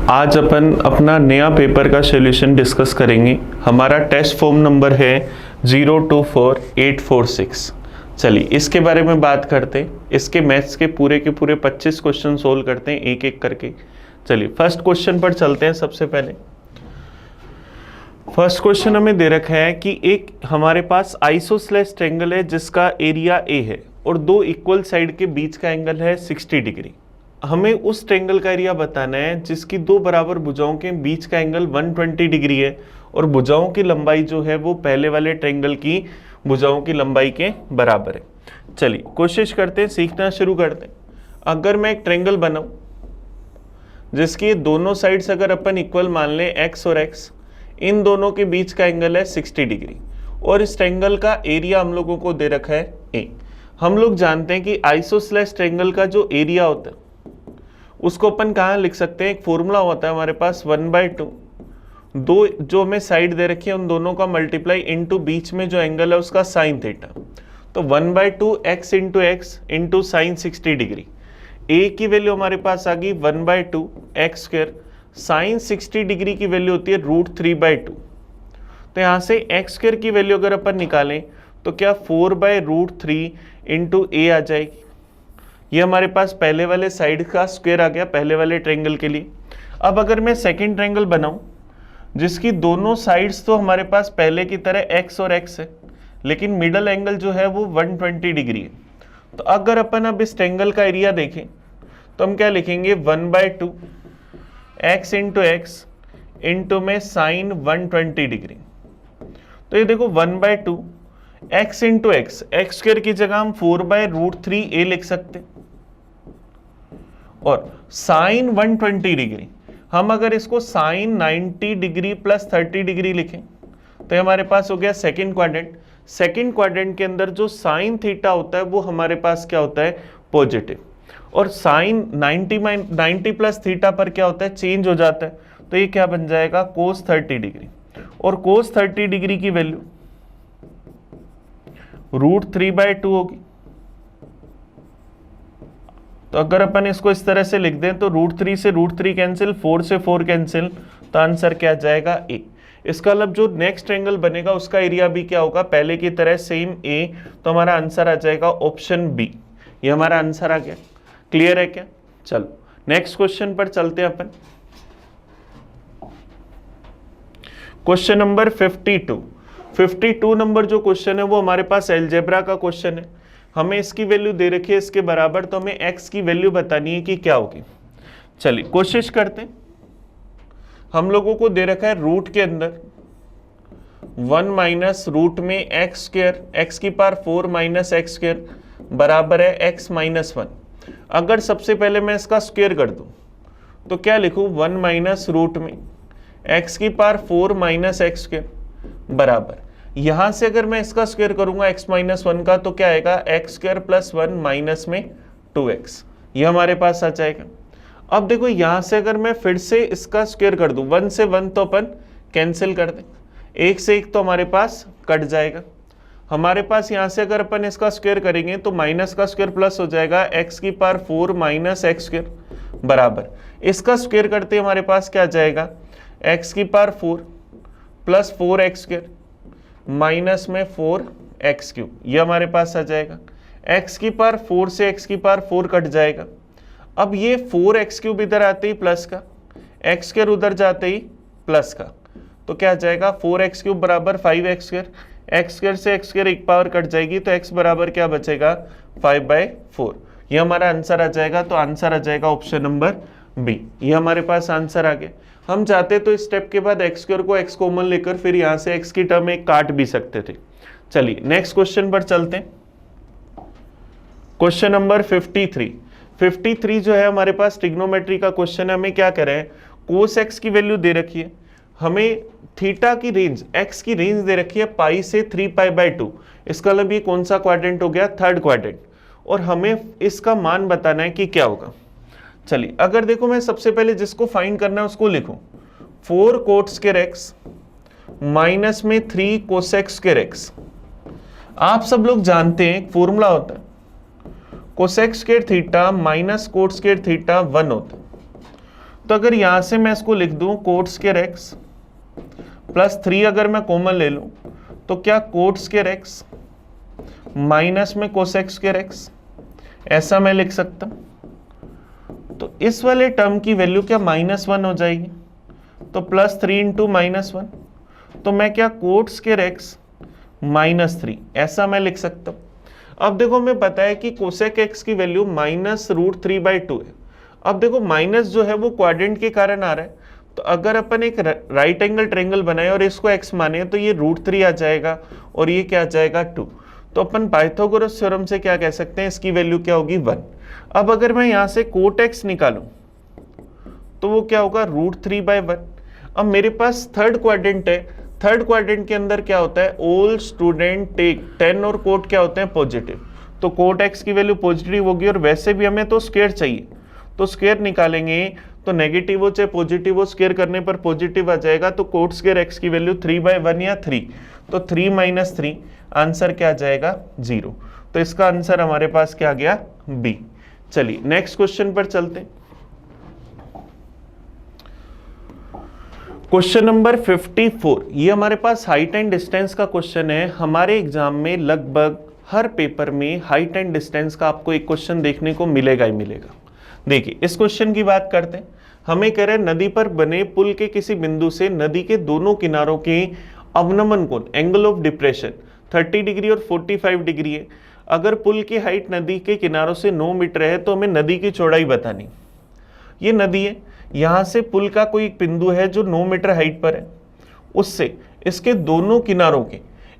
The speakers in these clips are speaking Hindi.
आज अपन अपना नया पेपर का सॉल्यूशन डिस्कस करेंगे। हमारा टेस्ट फॉर्म नंबर है 024846। चलिए इसके बारे में बात करते हैं। इसके मैथ्स के पूरे 25 क्वेश्चन सोल्व करते हैं एक एक करके। चलिए फर्स्ट क्वेश्चन पर चलते हैं। सबसे पहले फर्स्ट क्वेश्चन हमें दे रखा है कि एक हमारे पास आइसोसेलेस ट्रायंगल है जिसका एरिया ए है और दो इक्वल साइड के बीच का एंगल है 60 डिग्री। हमें उस ट्रायंगल का एरिया बताना है जिसकी दो बराबर भुजाओं के बीच का एंगल 120 डिग्री है और भुजाओं की लंबाई जो है वो पहले वाले ट्रायंगल की भुजाओं की लंबाई के बराबर है। चलिए कोशिश करते हैं, सीखना शुरू करते हैं। अगर मैं एक ट्रायंगल बनाऊं जिसकी दोनों साइड्स अगर अपन इक्वल मान लें एक्स और एक्स, इन दोनों के बीच का एंगल है 60 डिग्री और इस ट्रायंगल का एरिया हम लोगों को दे रखा है ए। हम लोग जानते हैं कि आइसोसेलेस ट्रायंगल का जो एरिया होता है उसको अपन कहाँ लिख सकते हैं, एक फॉर्मूला होता है हमारे पास 1/2, दो जो हमें साइड दे रखी है उन दोनों का मल्टीप्लाई इनटू बीच में जो एंगल है उसका साइन थीटा। तो 1/2 x into x into sine 60 degree. A की वैल्यू हमारे पास आ गई 1/2 एक्स स्क्वायर, साइन 60 डिग्री की वैल्यू होती है √3/2। तो यहाँ से एक्स स्क्वायर की वैल्यू अगर अपन निकालें तो क्या 4/√3 इंटू ए आ जाएगी। ये हमारे पास पहले वाले साइड का स्क्वायर आ गया पहले वाले ट्रायंगल के लिए। अब अगर मैं सेकंड ट्रायंगल बनाऊं जिसकी दोनों साइड्स तो हमारे पास पहले की तरह x और x है लेकिन मिडल एंगल जो है वो 120 डिग्री है। तो अगर अपन अब इस ट्रायंगल का एरिया देखें तो हम क्या लिखेंगे 1/2 x इंटू एक्स इंटू में साइन 120 डिग्री। तो ये देखो 1/2 x into x, x square की जगह हम 4/√3a लिख सकते और साइन 120 डिग्री हम अगर इसको साइन 90 डिग्री प्लस 30 डिग्री लिखें तो हमारे पास हो गया सेकंड क्वाड्रेंट। सेकंड क्वाड्रेंट के अंदर जो साइन थीटा होता है वो हमारे पास क्या होता है, पॉजिटिव। और साइन 90 प्लस थीटा पर क्या होता है, चेंज हो जाता है। तो ये क्या बन जाएगा कोस 30 डिग्री और कोस 30 डिग्री की वैल्यू √3/2 होगी। तो अगर अपन इसको इस तरह से लिख दें तो √3 से √3 कैंसिल, 4 से 4 कैंसिल, तो आंसर क्या जाएगा ए। इसका मतलब जो नेक्स्ट ट्रायंगल बनेगा उसका एरिया भी क्या होगा, पहले की तरह सेम ए। तो हमारा आंसर आ जाएगा ऑप्शन बी। ये हमारा आंसर आ गया। क्लियर है क्या? चलो नेक्स्ट क्वेश्चन पर चलते हैं अपन। क्वेश्चन नंबर 52 नंबर जो क्वेश्चन है वो हमारे पास अलजेब्रा का क्वेश्चन है। हमें इसकी वैल्यू दे रखी है इसके बराबर, तो हमें x की वैल्यू बतानी है कि क्या होगी। चलिए कोशिश करते हैं। हम लोगों को दे रखा है रूट के अंदर 1 माइनस रूट में एक्स स्क्वायर, एक्स की पावर 4 माइनस एक्स स्क्वायर बराबर है x माइनस 1। अगर सबसे पहले मैं इसका स्क्वायर कर दूं तो क्या लिखूं, 1 माइनस रूट में एक्स की पावर 4 माइनस एक्स स्क्वायर बराबर, यहां से अगर मैं इसका स्क्वायर करूंगा x माइनस 1 का तो क्या आएगा एक्स स्क्वायर प्लस 1 माइनस में 2x। ये हमारे पास आ जाएगा। अब देखो यहां से अगर मैं फिर से इसका स्क्वायर कर दूं, 1 से 1 तो अपन कैंसिल कर दें, 1 से 1 तो हमारे पास कट जाएगा। हमारे पास यहाँ से अगर अपन इसका स्क्वायर करेंगे तो माइनस का स्क्वायर प्लस हो जाएगा, एक्स की पावर 4 माइनस एक्स स्क्वायर बराबर, इसका स्क्वायर करते हमारे पास क्या जाएगा, एक्स की power 4 plus 4x square minus में 4x क्यूब। ये हमारे पास आ जाएगा। x की पावर 4 से x की पावर 4 कट जाएगा। अब ये 4x क्यूब इधर आते ही प्लस का, x स्क्वायर उधर जाते ही प्लस का, तो क्या आ जाएगा 4x क्यूब बराबर 5x स्क्वायर। एक्स स्क्वायर से एक्स स्क्वायर एक पावर कट जाएगी तो x बराबर क्या बचेगा 5/4। ये हमारा आंसर आ जाएगा। तो आंसर आ जाएगा ऑप्शन नंबर बी। ये हमारे पास आंसर आ गया। हम चाहते तो इस स्टेप के बाद एक्स स्क्वायर को x कॉमन लेकर फिर यहाँ से x की टर्म एक काट भी सकते थे। चलिए नेक्स्ट क्वेश्चन पर चलते हैं। क्वेश्चन नंबर 53 जो है हमारे पास ट्रिग्नोमेट्री का क्वेश्चन है। हमें क्या कर रहे हैं, कोस x की वैल्यू दे रखी है, हमें थीटा की रेंज, x की रेंज दे रखी है पाई से 3π/2। इसका मतलब ये कौन सा क्वाड्रेंट हो गया, थर्ड क्वाड्रेंट, और हमें इसका मान बताना है कि क्या होगा। चलिए अगर देखो मैं सबसे पहले जिसको फाइंड करना है उसको लिखूं, 4 कोट स्क्वायर एक्स माइनस में 3 कोसेक्स स्क्वायर एक्स। आप सब लोग जानते हैं एक फॉर्मूला होता है cosec x square theta minus cot square theta 1 होता है। तो अगर यहां से मैं इसको लिख दूं कोट स्क्वायर एक्स प्लस 3, अगर मैं कॉमन ले लूं तो क्या कोट स्क्वायर एक्स माइनस में कोसेक स्क्वायर एक्स, ऐसा मैं लिख सकता हूं। तो इस वाले टर्म की वैल्यू क्या -1 हो जाएगी, तो +3 इंटू -1, तो मैं क्या कोट स्क्वायर एक्स -3 ऐसा मैं लिख सकता हूं। अब देखो हमें पता है कि कोसेक एक्स की वैल्यू -√3/2 है। अब देखो माइनस जो है वो क्वाड्रेंट के कारण आ रहा है, तो अगर अपन एक राइट एंगल ट्रायंगल बनाए और इसको x माने तो ये √3 आ जाएगा और ये क्या आ जाएगा 2। तो अपन पाइथागोरस थ्योरम से क्या कह सकते हैं, इसकी वैल्यू क्या होगी 1। अब अगर मैं यहाँ से कोट x निकालूं तो वो क्या होगा √3/1। अब मेरे पास थर्ड क्वाड्रेंट है, थर्ड क्वाड्रेंट के अंदर क्या होता है, ऑल स्टूडेंट टेक 10 और कोट क्या होते हैं पॉजिटिव, तो कोट x की वैल्यू पॉजिटिव होगी और वैसे भी हमें तो स्क्वायर चाहिए, तो स्क्वायर निकालेंगे तो नेगेटिव हो चाहे पॉजिटिव हो, स्क्वायर करने पर पॉजिटिव आ जाएगा, तो कोट स्क्वायर एक्स की वैल्यू 3/1 या 3, तो 3 - 3 आंसर क्या आ जाएगा 0। तो इसका आंसर हमारे पास क्या आ गया बी। चलिए नेक्स्ट क्वेश्चन पर चलते हैं। क्वेश्चन नंबर 54, ये हमारे पास हाइट एंड डिस्टेंस का क्वेश्चन है। हमारे एग्जाम में लगभग हर पेपर में हाइट एंड डिस्टेंस का आपको एक क्वेश्चन देखने को मिलेगा ही मिलेगा। देखिए इस क्वेश्चन की बात करते हैं। हमें कह रहे हैं नदी पर बने पुल के किसी बिंदु से नदी के दोनों किनारों के अवनमन कोण एंगल ऑफ डिप्रेशन 30 डिग्री और 45 डिग्री है। अगर पुल की हाइट नदी के किनारों से 9 मीटर है तो हमें नदी की चौड़ाई बतानी। ये नदी है, यहाँ से पुल का कोई एक बिंदु है जो 9 मीटर हाइट पर है, उससे इसके दोनों किनारों के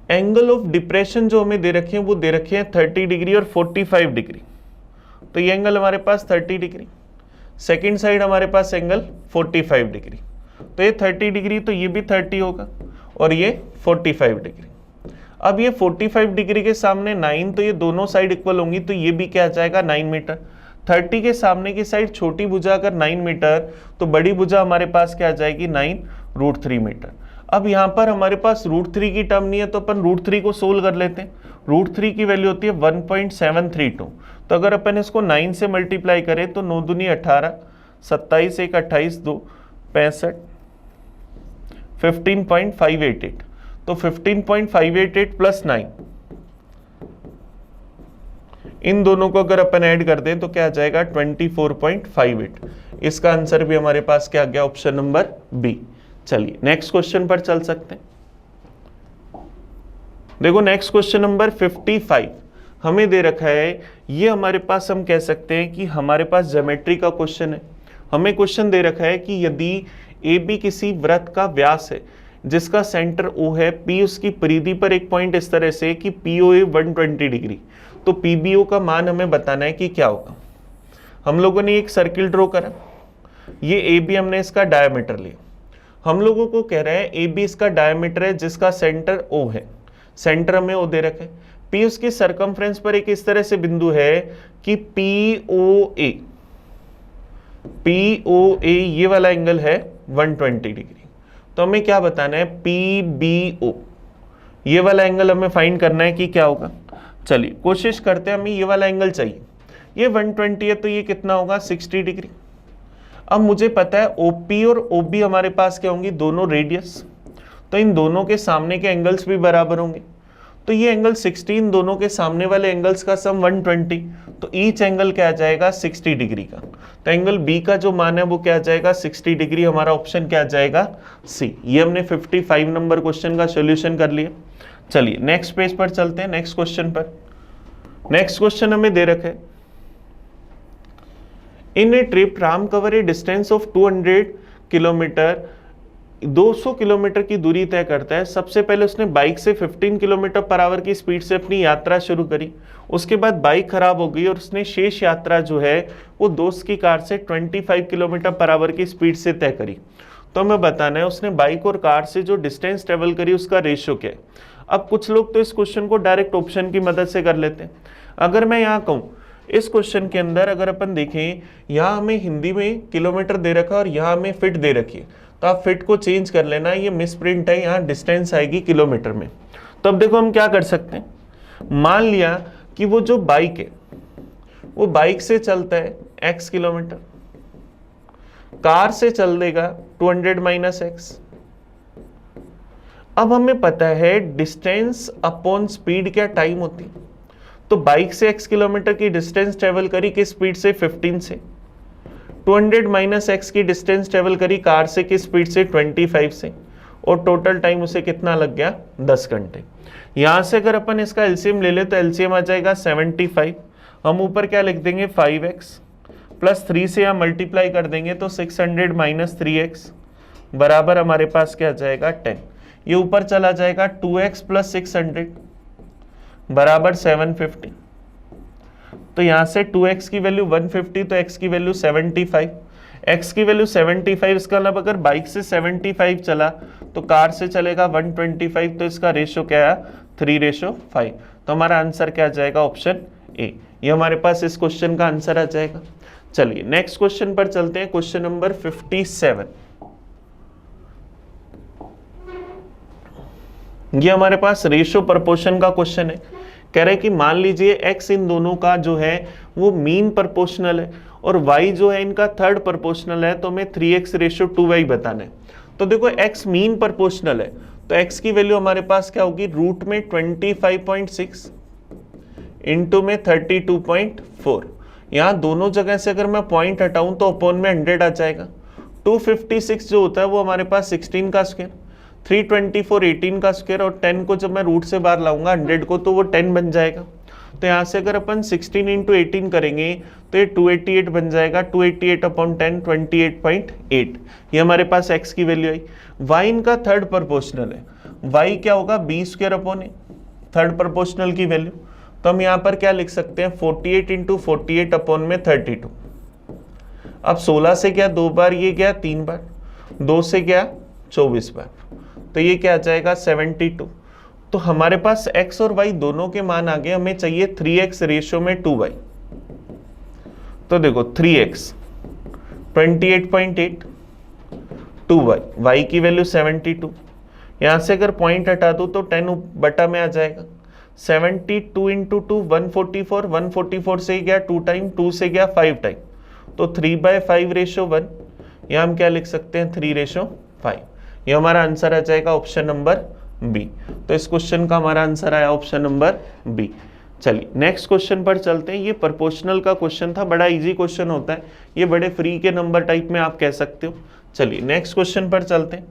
एंगल ऑफ डिप्रेशन जो हमें दे रखे हैं वो दे रखे हैं 30 डिग्री और 45 डिग्री। तो ये एंगल हमारे पास 30 डिग्री, सेकेंड साइड हमारे पास एंगल 45 डिग्री, तो ये 30 डिग्री तो ये भी 30 होगा और ये 45 डिग्री। अब ये 45 डिग्री के सामने 9, तो ये दोनों साइड इक्वल होंगी, तो ये भी क्या आ जाएगा 9 मीटर। 30 के सामने की साइड छोटी भुजा अगर 9 मीटर तो बड़ी भुजा हमारे पास क्या आ जाएगी 9√3 मीटर। अब यहाँ पर हमारे पास √3 की टर्म नहीं है तो अपन √3 को सोल्व कर लेते हैं। √3 की वैल्यू होती है 1.732, तो अगर अपन इसको 9 से मल्टीप्लाई करें तो 9 दूनी 18, 27 1 28 2 65, 15.588, तो 15.588 प्लस 9, इन दोनों को अगर अपन ऐड कर दें तो क्या आ जाएगा 24.58। इसका आंसर भी हमारे पास क्या आ गया ऑप्शन नंबर बी। चलिए नेक्स्ट क्वेश्चन पर चल सकते हैं। देखो नेक्स्ट क्वेश्चन नंबर 55 हमें दे रखा है, ये हमारे पास हम कह सकते हैं कि हमारे पास ज्योमेट्री का क्वेश्चन है। हमें क्वेश्चन दे रखा है कि यदि ए बी किसी वृत्त का व्यास है जिसका सेंटर O है, P उसकी परिधि पर एक पॉइंट इस तरह से कि POA 120 डिग्री, तो PBO का मान हमें बताना है कि क्या होगा। हम लोगों ने एक सर्किल ड्रॉ करा, ये AB हमने इसका डायमीटर लिया। हम लोगों को कह रहा है AB इसका डायमीटर है जिसका सेंटर O है, सेंटर हमें O दे रखा है। P उसकी सरकमफ्रेंस पर एक इस तरह से बिंदु है कि POA ये वाला एंगल है 120 डिग्री, तो हमें क्या बताना है PBO ये वाला एंगल हमें फाइंड करना है कि क्या होगा। चलिए कोशिश करते हैं, हमें ये वाला एंगल चाहिए, ये 120 है तो ये कितना होगा 60 डिग्री। अब मुझे पता है OP और OB हमारे पास क्या होंगी, दोनों रेडियस, तो इन दोनों के सामने के एंगल्स भी बराबर होंगे, तो ये एंगल 60, इन दोनों के सामने वाले एंगल्स का सम 120, तो ईच एंगल क्या आ जाएगा 60 डिग्री का। तो एंगल बी का जो मान है वो क्या आ जाएगा 60 डिग्री। हमारा ऑप्शन क्या आ जाएगा सी। ये हमने 55 नंबर क्वेश्चन का सॉल्यूशन कर लिया। चलिए नेक्स्ट पेज पर चलते हैं, नेक्स्ट क्वेश्चन पर। नेक्स्ट क्वेश्चन हमें दे रखे, in a trip Ram cover a distance of 200 kilometre, 200 kilometre की दूरी तय करता है। सबसे पहले उसने बाइक से 15 किलोमीटर पर आवर की स्पीड से अपनी यात्रा शुरू करी, उसके बाद बाइक खराब हो गई और उसने शेष यात्रा जो है वो दोस्त की कार से 25 किलोमीटर पर आवर की स्पीड से तय करी। तो हमें बताना है उसने बाइक और कार से जो डिस्टेंस ट्रेवल करी उसका रेशियो क्या है। अब कुछ लोग तो इस क्वेश्चन को डायरेक्ट ऑप्शन की मदद से कर लेते हैं। अगर मैं यहाँ कहूँ इस क्वेश्चन के अंदर अगर अपन देखें, यहाँ हमें हिंदी में किलोमीटर दे रखा है और यहाँ हमें फिट दे रखी है, तो आप फिट को चेंज कर लेना, ये मिसप्रिंट है, यहाँ डिस्टेंस आएगी किलोमीटर में। तो अब देखो हम क्या कर सकते हैं, मान लिया कि वो जो बाइक है वो बाइक से चलता है x किलोमीटर, कार से चल देगा 200 माइनस एक्स। अब हमें पता है डिस्टेंस अपॉन स्पीड क्या टाइम होती, तो बाइक से x किलोमीटर की डिस्टेंस ट्रेवल करी किस स्पीड से 15 से, 200 माइनस एक्स की डिस्टेंस ट्रेवल करी कार से किस स्पीड से 25 से, और टोटल टाइम उसे कितना लग गया 10 घंटे। यहां से अगर अपन इसका एलसीएम ले ले तो एलसीएम आ जाएगा 75। हम ऊपर क्या लिख देंगे 5x प्लस 3 से यहाँ मल्टीप्लाई कर देंगे तो 600 माइनस 3x बराबर हमारे पास क्या आ जाएगा 10। ये ऊपर चला जाएगा 2x प्लस 600 बराबर 750। तो यहां से 2x की वैल्यू 150 तो x की वैल्यू 75, x की वैल्यू 75। इसका मतलब अगर बाइक से 75 चला तो कार से चलेगा 125, तो इसका रेशो क्या है 3:5। तो हमारा आंसर क्या आ जाएगा ऑप्शन ए। ये हमारे पास इस क्वेश्चन का आंसर आ जाएगा। चलिए नेक्स्ट क्वेश्चन पर चलते हैं, क्वेश्चन नंबर 57। ये हमारे पास रेशो प्रपोर्शन का क्वेश्चन है। कह रहे हैं कि मान लीजिए x इन दोनों का जो है वो मीन प्रपोर्शनल है और y जो है इनका थर्ड प्रपोर्शनल है, तो हमें 3x/2y बताना है। तो देखो x मीन प्रपोर्शनल है तो x की वैल्यू हमारे पास क्या होगी, रूट में 25.6 इंटू में 32.4। यहाँ दोनों जगह से अगर मैं पॉइंट हटाऊं तो अपॉन में 100 आ जाएगा। 256 जो होता है वो हमारे पास 16 का स्क्वायर, 324 18 का स्क्वायर, और 10 को जब मैं रूट से बाहर लाऊंगा 100 को तो वो 10 बन जाएगा। तो यहाँ से अगर अपन 16 इंटू 18 करेंगे तो ये 288 बन जाएगा। 288 अपॉन 10 28.8। ये हमारे पास x की वैल्यू आई। y इनका थर्ड प्रपोर्शनल है, y क्या होगा b² अपॉन ए, थर्ड प्रपोर्शनल की वैल्यू। तो हम यहाँ पर क्या लिख सकते हैं 48 इंटू 48 अपॉन में 32। अब 16 से क्या 2 बार, ये क्या 3 बार, 2 से क्या 24 बार, तो ये क्या आ जाएगा 72। तो हमारे पास x और y दोनों के मान आ गए, हमें चाहिए 3x रेशियो में 2y। तो देखो 3x 28.8, 2y, y की वैल्यू 72। यहां से अगर पॉइंट हटा दूं तो 10 बटा में आ जाएगा। 72 इंटू 2 144, 144 से गया 2 टाइम, 2 से गया 5 टाइम, तो 3/5/1। यहां हम क्या लिख सकते हैं 3/5। ये हमारा आंसर आ जाएगा ऑप्शन नंबर बी। तो इस क्वेश्चन का हमारा आंसर आया ऑप्शन नंबर बी। चलिए नेक्स्ट क्वेश्चन पर चलते हैं। ये प्रोपोर्शनल का क्वेश्चन था, बड़ा इजी क्वेश्चन होता है, ये बड़े फ्री के नंबर टाइप में आप कह सकते हो। चलिए नेक्स्ट क्वेश्चन पर चलते हैं,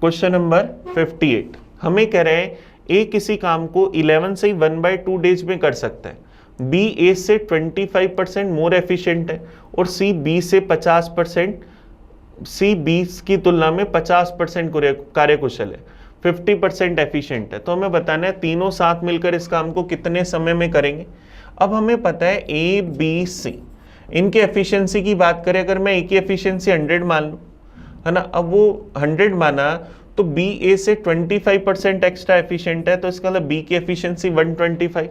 क्वेश्चन नंबर 58। हमें कह रहे हैं ए किसी काम को 11 से 1/2 डेज में कर सकता है, बी ए से 25% मोर एफिशिएंट है, और सी बी से 50%, सी बी की तुलना में 50% कार्यकुशल है, 50% एफिशिएंट है। तो हमें बताना है तीनों साथ मिलकर इस काम को कितने समय में करेंगे। अब हमें पता है ए बी सी, इनके एफिशिएंसी की बात करें, अगर मैं ए की एफिशिएंसी 100 मान लूँ, है ना, अब वो 100 माना तो बी ए से 25% एक्स्ट्रा एफिशिएंट है, तो इसका मतलब बी की एफिशिएंसी 125,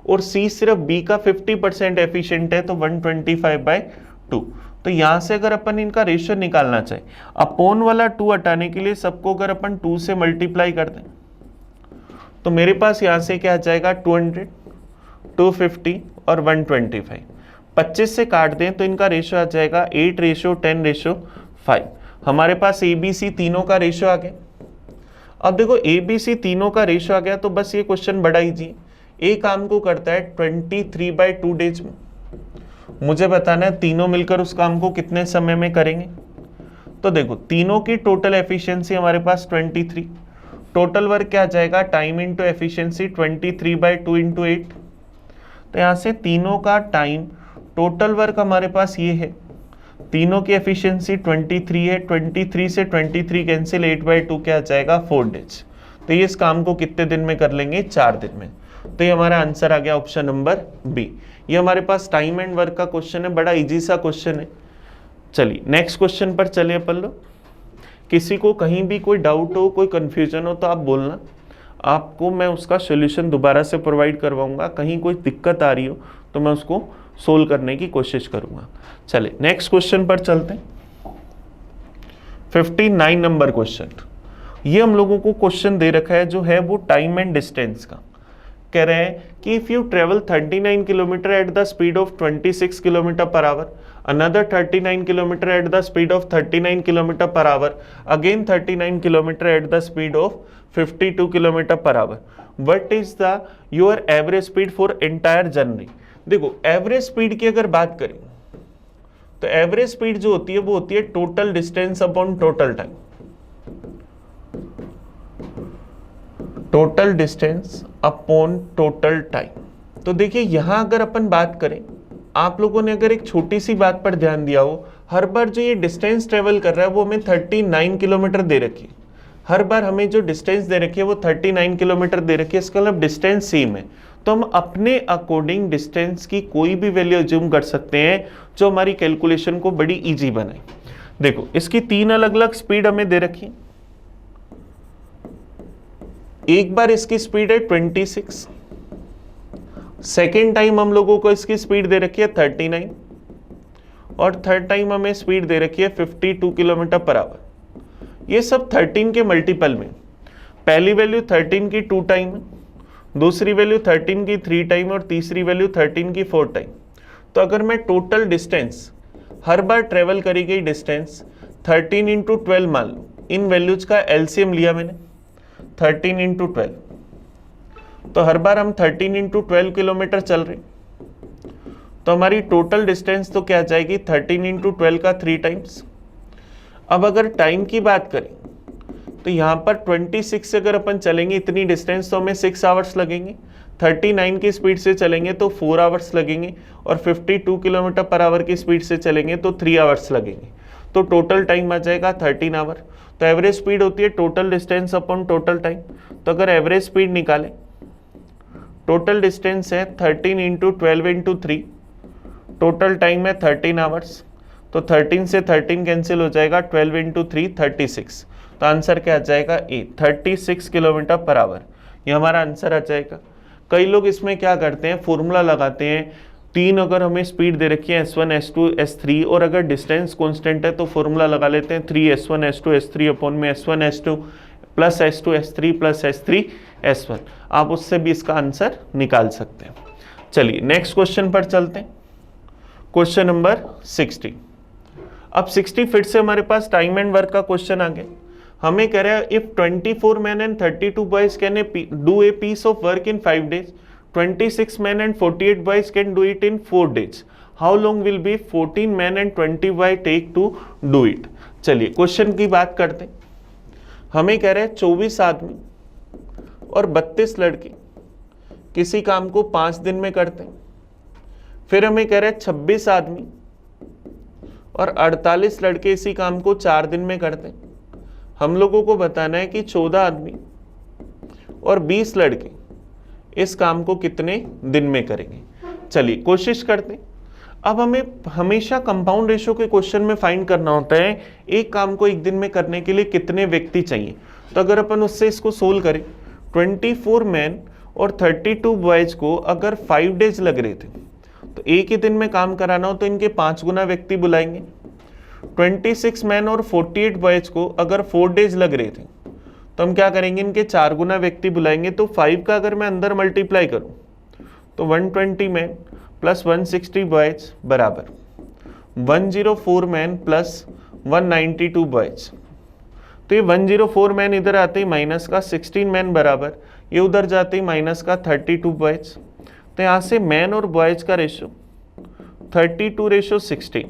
और सी सिर्फ बी का 50% एफिशिएंट है, तो 125/2। तो यहां से अगर अपन इनका रेशियो निकालना चाहे, अपॉन वाला 2 हटाने के लिए सबको अगर अपन 2 से मल्टीप्लाई कर दें तो मेरे पास यहां से क्या आ जाएगा 200, 250 और 125। 25 से काट दें तो इनका रेशियो आ जाएगा 8:10:5। हमारे पास ए बी सी तीनों का रेशियो आ गया। अब देखो ए बी सी तीनों का रेशियो आ गया तो बस ये क्वेश्चन बड़ा इजी है। ए काम को करता है 23/2 डेज में, मुझे बताना है तीनों मिलकर उस काम को कितने समय में करेंगे। तो देखो तीनों की टोटल एफिशिएंसी हमारे पास 23, टोटल वर्क क्या आ जाएगा टाइम इंटू एफिशिएंसी 23/2 इंटू 8। तो यहाँ से तीनों का टाइम टोटल वर्क हमारे पास ये है, तीनों की एफिशिएंसी 23 है, 23 से 23 कैंसिल, 8/2 क्या आ जाएगा 4 डेज। तो ये इस काम को कितने दिन में कर लेंगे 4 दिन में। तो ये हमारा आंसर आ गया ऑप्शन नंबर बी। ये हमारे पास टाइम एंड वर्क का क्वेश्चन है, बड़ा इजी सा क्वेश्चन है। चलिए नेक्स्ट क्वेश्चन पर चलिए अपन लोग। किसी को कहीं भी कोई डाउट हो, कोई कंफ्यूजन हो तो आप बोलना, आपको मैं उसका सोल्यूशन दोबारा से प्रोवाइड करवाऊंगा। कहीं कोई दिक्कत आ रही हो तो मैं उसको सोल्व करने की कोशिश करूंगा। चलिए नेक्स्ट क्वेश्चन पर चलते हैं, 59 नंबर क्वेश्चन। ये हम लोगों को क्वेश्चन दे रखा है जो है वो टाइम एंड डिस्टेंस का। कह रहे हैं कि if you travel 39 kilometre at the speed of 26 kilometre per hour, another 39 kilometer at the speed of 39 kilometer per hour, again 39 kilometer at the speed of 52 kilometer per hour, what is the your average speed for entire journey? देखो एवरेज स्पीड की अगर बात करें तो एवरेज स्पीड जो होती है वो होती है total distance upon total time, total distance upon total time. तो देखिए यहां अगर अपन बात करें, आप लोगों ने अगर एक छोटी सी बात पर ध्यान दिया हो, हर बार जो ये डिस्टेंस ट्रेवल कर रहा है वो हमें 39 किलोमीटर दे रखी है, हर बार हमें जो डिस्टेंस दे रखी है वो 39 किलोमीटर दे रखी है, इसका मतलब डिस्टेंस सेम है। तो हम अपने अकॉर्डिंग डिस्टेंस की कोई भी वैल्यू अज्यूम कर सकते हैं जो हमारी कैलकुलेशन को बड़ी इजी बनाए। देखो इसकी 3 अलग अलग स्पीड हमें दे रखी है, एक बार इसकी स्पीड है 26, सेकेंड टाइम हम लोगों को इसकी स्पीड दे रखी है 39 और थर्ड टाइम हमें स्पीड दे रखी है 52 किलोमीटर पर आवर। ये सब 13 के मल्टीपल में, पहली वैल्यू 13 की 2 टाइम है, दूसरी वैल्यू 13 की 3 टाइम और तीसरी वैल्यू 13 की 4 टाइम। तो अगर मैं टोटल डिस्टेंस, हर बार ट्रेवल करी गई डिस्टेंस 13 इंटू 12 मान लो, इन वैल्यूज का एलसीएम लिया मैंने 13 इंटू 12, तो हर बार हम 13 इंटू 12 किलोमीटर चल रहे, तो हमारी टोटल डिस्टेंस तो क्या आ जाएगी 13 इंटू 12 का 3 टाइम्स। अब अगर टाइम की बात करें तो यहाँ पर 26 से अगर अपन चलेंगे इतनी डिस्टेंस तो हमें 6 आवर्स लगेंगे, 39 की स्पीड से चलेंगे तो 4 आवर्स लगेंगे और 52 किलोमीटर पर आवर की स्पीड से चलेंगे तो 3 आवर्स लगेंगे, तो टोटल टाइम आ जाएगा 13 आवर। तो एवरेज स्पीड होती है total distance upon total time. तो अगर एवरेज स्पीड निकालें, टोटल डिस्टेंस है 13 इंटू 12 इंटू 3, टोटल टाइम है 13 आवर्स, तो 13 से 13 कैंसिल हो जाएगा, 12 इंटू 3 36, तो आंसर क्या आ जाएगा ए 36 किलोमीटर पर आवर, ये हमारा आंसर आ जाएगा। कई लोग इसमें क्या करते हैं, फॉर्मूला लगाते हैं, 3 अगर हमें स्पीड दे रखी है S1 S2 S3 और अगर डिस्टेंस कांस्टेंट है तो फॉर्मूला लगा लेते हैं 3 S1 S2 S3 अपॉन में S1 S2 plus S2 S3 plus S3 S1, आप उससे भी इसका आंसर निकाल सकते हैं। चलिए नेक्स्ट क्वेश्चन पर चलते हैं, क्वेश्चन नंबर 60। अब 60 फिर से हमारे पास टाइम एंड वर्क का क्वेश्चन आ गया। हमें कह रहा है if 24 man and 32 boys can do a piece of work in 5 days, 26 man and 48 boys can do it in 4 days, how long will be 14 man and 20 boy take to do it. चलिए क्वेश्चन की बात करते हैं। हमें कह रहे हैं 24 आदमी और 32 लड़के किसी काम को 5 दिन में करते हैं। फिर हमें कह रहे हैं 26 आदमी और 48 लड़के इसी काम को 4 दिन में करते हैं। हम लोगों को बताना है कि 14 आदमी और 20 लड़के इस काम को कितने दिन में करेंगे। चलिए कोशिश करते हैं। अब हमें हमेशा कंपाउंड रेशो के क्वेश्चन में फाइंड करना होता है एक काम को एक दिन में करने के लिए कितने व्यक्ति चाहिए। तो अगर अपन उससे इसको सोल्व करें, 24 मैन और 32 बॉयज को अगर 5 डेज लग रहे थे तो एक ही दिन में काम कराना हो तो इनके 5 गुना व्यक्ति बुलाएंगे। 26 मैन और 48 बॉयज को अगर 4 डेज लग रहे थे तो हम क्या करेंगे, इनके 4 गुना व्यक्ति बुलाएंगे। तो 5 का अगर मैं अंदर मल्टीप्लाई करूं तो 120 मैन प्लस 160 बॉयज बराबर 104 मैन प्लस 192 बॉयज। तो ये 104 मैन इधर आते ही माइनस का 16 मैन बराबर, ये उधर जाते ही माइनस का 32 बॉयज। तो यहाँ से मैन और बॉयज का रेशो 32:16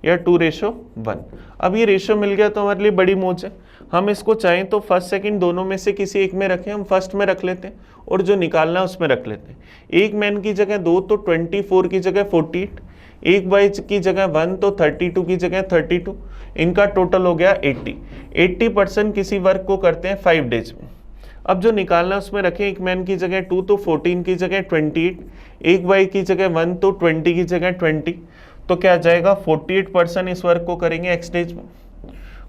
या 2:1। अब ये रेशो मिल गया तो हमारे लिए बड़ी मौज है। हम इसको चाहें तो फर्स्ट सेकंड दोनों में से किसी एक में रखें, हम फर्स्ट में रख लेते हैं और जो निकालना है उसमें रख लेते हैं। एक मैन की जगह 2 तो 24 की जगह 48, एक बॉयज की जगह 1 तो 32 की जगह 32, इनका टोटल हो गया 80% किसी वर्क को करते हैं 5 डेज में। अब जो निकालना है उसमें रखें, एक मैन की जगह 2 तो 14 की जगह 28, एक बॉय की जगह 1 तो 20 की जगह 20, तो क्या आ जाएगा 48% इस वर्क को करेंगे x डेज में।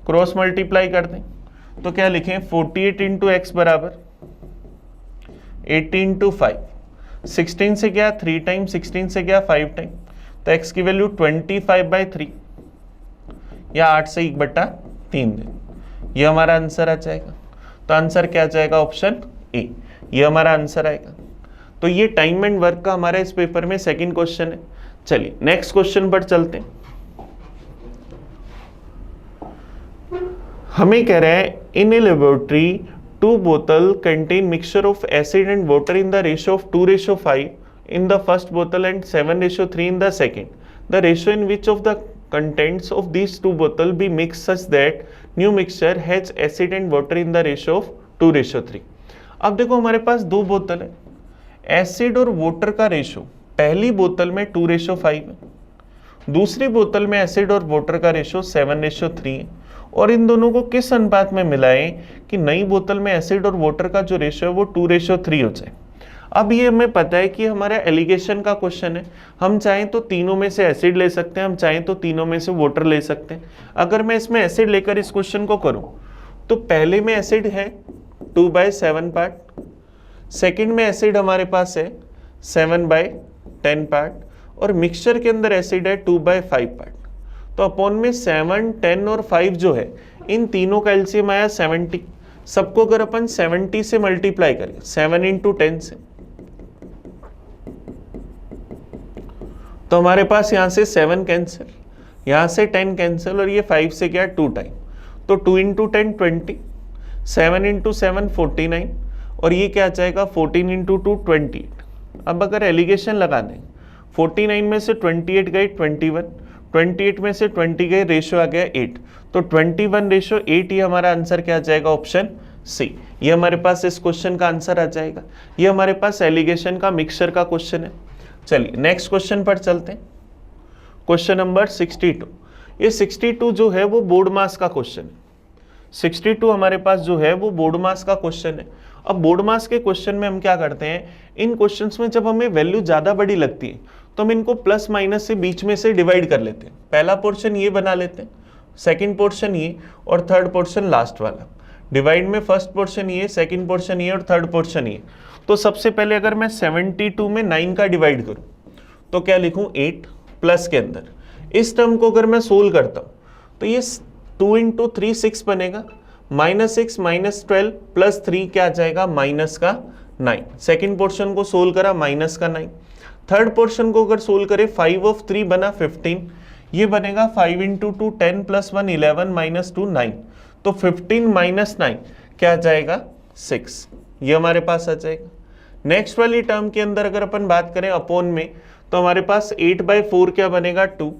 क्रॉस मल्टीप्लाई कर दें तो क्या लिखें 48 इंटू एक्स बराबर 80 इंटू 5, 16 से गया 3 टाइम, 16 से गया 5 टाइम, तो x की वैल्यू 25/3 या 8 से 1/3 दिन, ये हमारा आंसर आ जाएगा। तो आंसर क्या आ जाएगा, ऑप्शन ए, ये हमारा आंसर आएगा। तो ये टाइम एंड वर्क का हमारा इस पेपर में सेकंड क्वेश्चन है। चलिए नेक्स्ट क्वेश्चन पर चलते हैं। हमें कह रहा है इन ए लेबोरेटरी 2 बोतल contain mixture of acid and water in the ratio of 2:5 in the first bottle and 7:3 in the second. The ratio in which of the contents of these 2 bottles be mixed such that new mixture has acid and water in the ratio of 2:3. अब देखो हमारे पास 2 बोतल है, एसिड और वाटर का रेशो पहली बोतल में 2:5 है, दूसरी बोतल में एसिड और वाटर का रेशो 7:3 है, और इन दोनों को किस अनुपात में मिलाएं कि नई बोतल में एसिड और वाटर का जो रेशो है वो 2:3 हो जाए। अब ये हमें पता है कि हमारा एलिगेशन का क्वेश्चन है, हम चाहें तो तीनों में से एसिड ले सकते हैं, हम चाहें तो तीनों में से वाटर ले सकते हैं। अगर मैं इसमें एसिड लेकर इस क्वेश्चन को करूं तो पहले में एसिड है 2/7 पार्ट, सेकंड में एसिड हमारे पास है 7/10 पार्ट, और मिक्सचर के अंदर एसिड है 2/5 पार्ट। तो अपॉन में 7, 10 और 5 जो है इन तीनों का एलसीएम आया 70। सबको अगर अपन 70 से मल्टीप्लाई करें 7 × 10 से, तो हमारे पास यहां से 7 कैंसिल, यहां से 10 कैंसिल, और ये 5 से क्या 2 टाइम, तो 2 × 10 20, 7 × 7 49, और ये क्या जाएगा 14 × 2 28। अब अगर एलिगेशन लगा दें 49 में से 28 गए 21, 28 में से 20 गए, रेशियो आ गया 8, तो 21:8 ये हमारा आंसर क्या आ जाएगा ऑप्शन सी। ये हमारे पास इस क्वेश्चन का आंसर आ जाएगा। ये हमारे पास एलिगेशन का मिक्सचर का क्वेश्चन है। चलिए नेक्स्ट क्वेश्चन पर चलते हैं। Question number 62। ये 62 जो है वो बोर्ड मास का क्वेश्चन है। 62 हमारे पास जो है वो बोर्ड मास का क्वेश्चन है। अब बोर्ड मास के क्वेश्चन में हम क्या करते हैं, इन क्वेश्चंस में जब हमें वैल्यू ज्यादा बड़ी लगती है तो हम इनको प्लस माइनस से बीच में से डिवाइड कर लेते हैं। पहला पोर्शन ये बना लेते हैं, सेकंड पोर्शन ये, और थर्ड पोर्शन लास्ट वाला। डिवाइड में फर्स्ट पोर्शन ये, सेकंड पोर्शन ये, और थर्ड पोर्शन ये। तो सबसे पहले अगर मैं 72 में 9 का डिवाइड करूं तो क्या लिखूं 8 प्लस के अंदर। इस टर्म को अगर मैं सोल्व करता हूं तो ये 2 × 3 6 बनेगा, -6 -12 प्लस 3 क्या आ जाएगा -9। सेकंड पोर्शन को सोल्व करा -9। थर्ड पोर्शन को अगर सोल्व करें 5 of 3 बना 15, ये बनेगा 5 × 2 10 + 1 11 -2 9, तो 15 - 9 क्या आ जाएगा 6, ये हमारे पास आ जाएगा। नेक्स्ट वाली टर्म के अंदर अगर अपन बात करें अपॉन में तो हमारे पास 8/4 क्या बनेगा 2।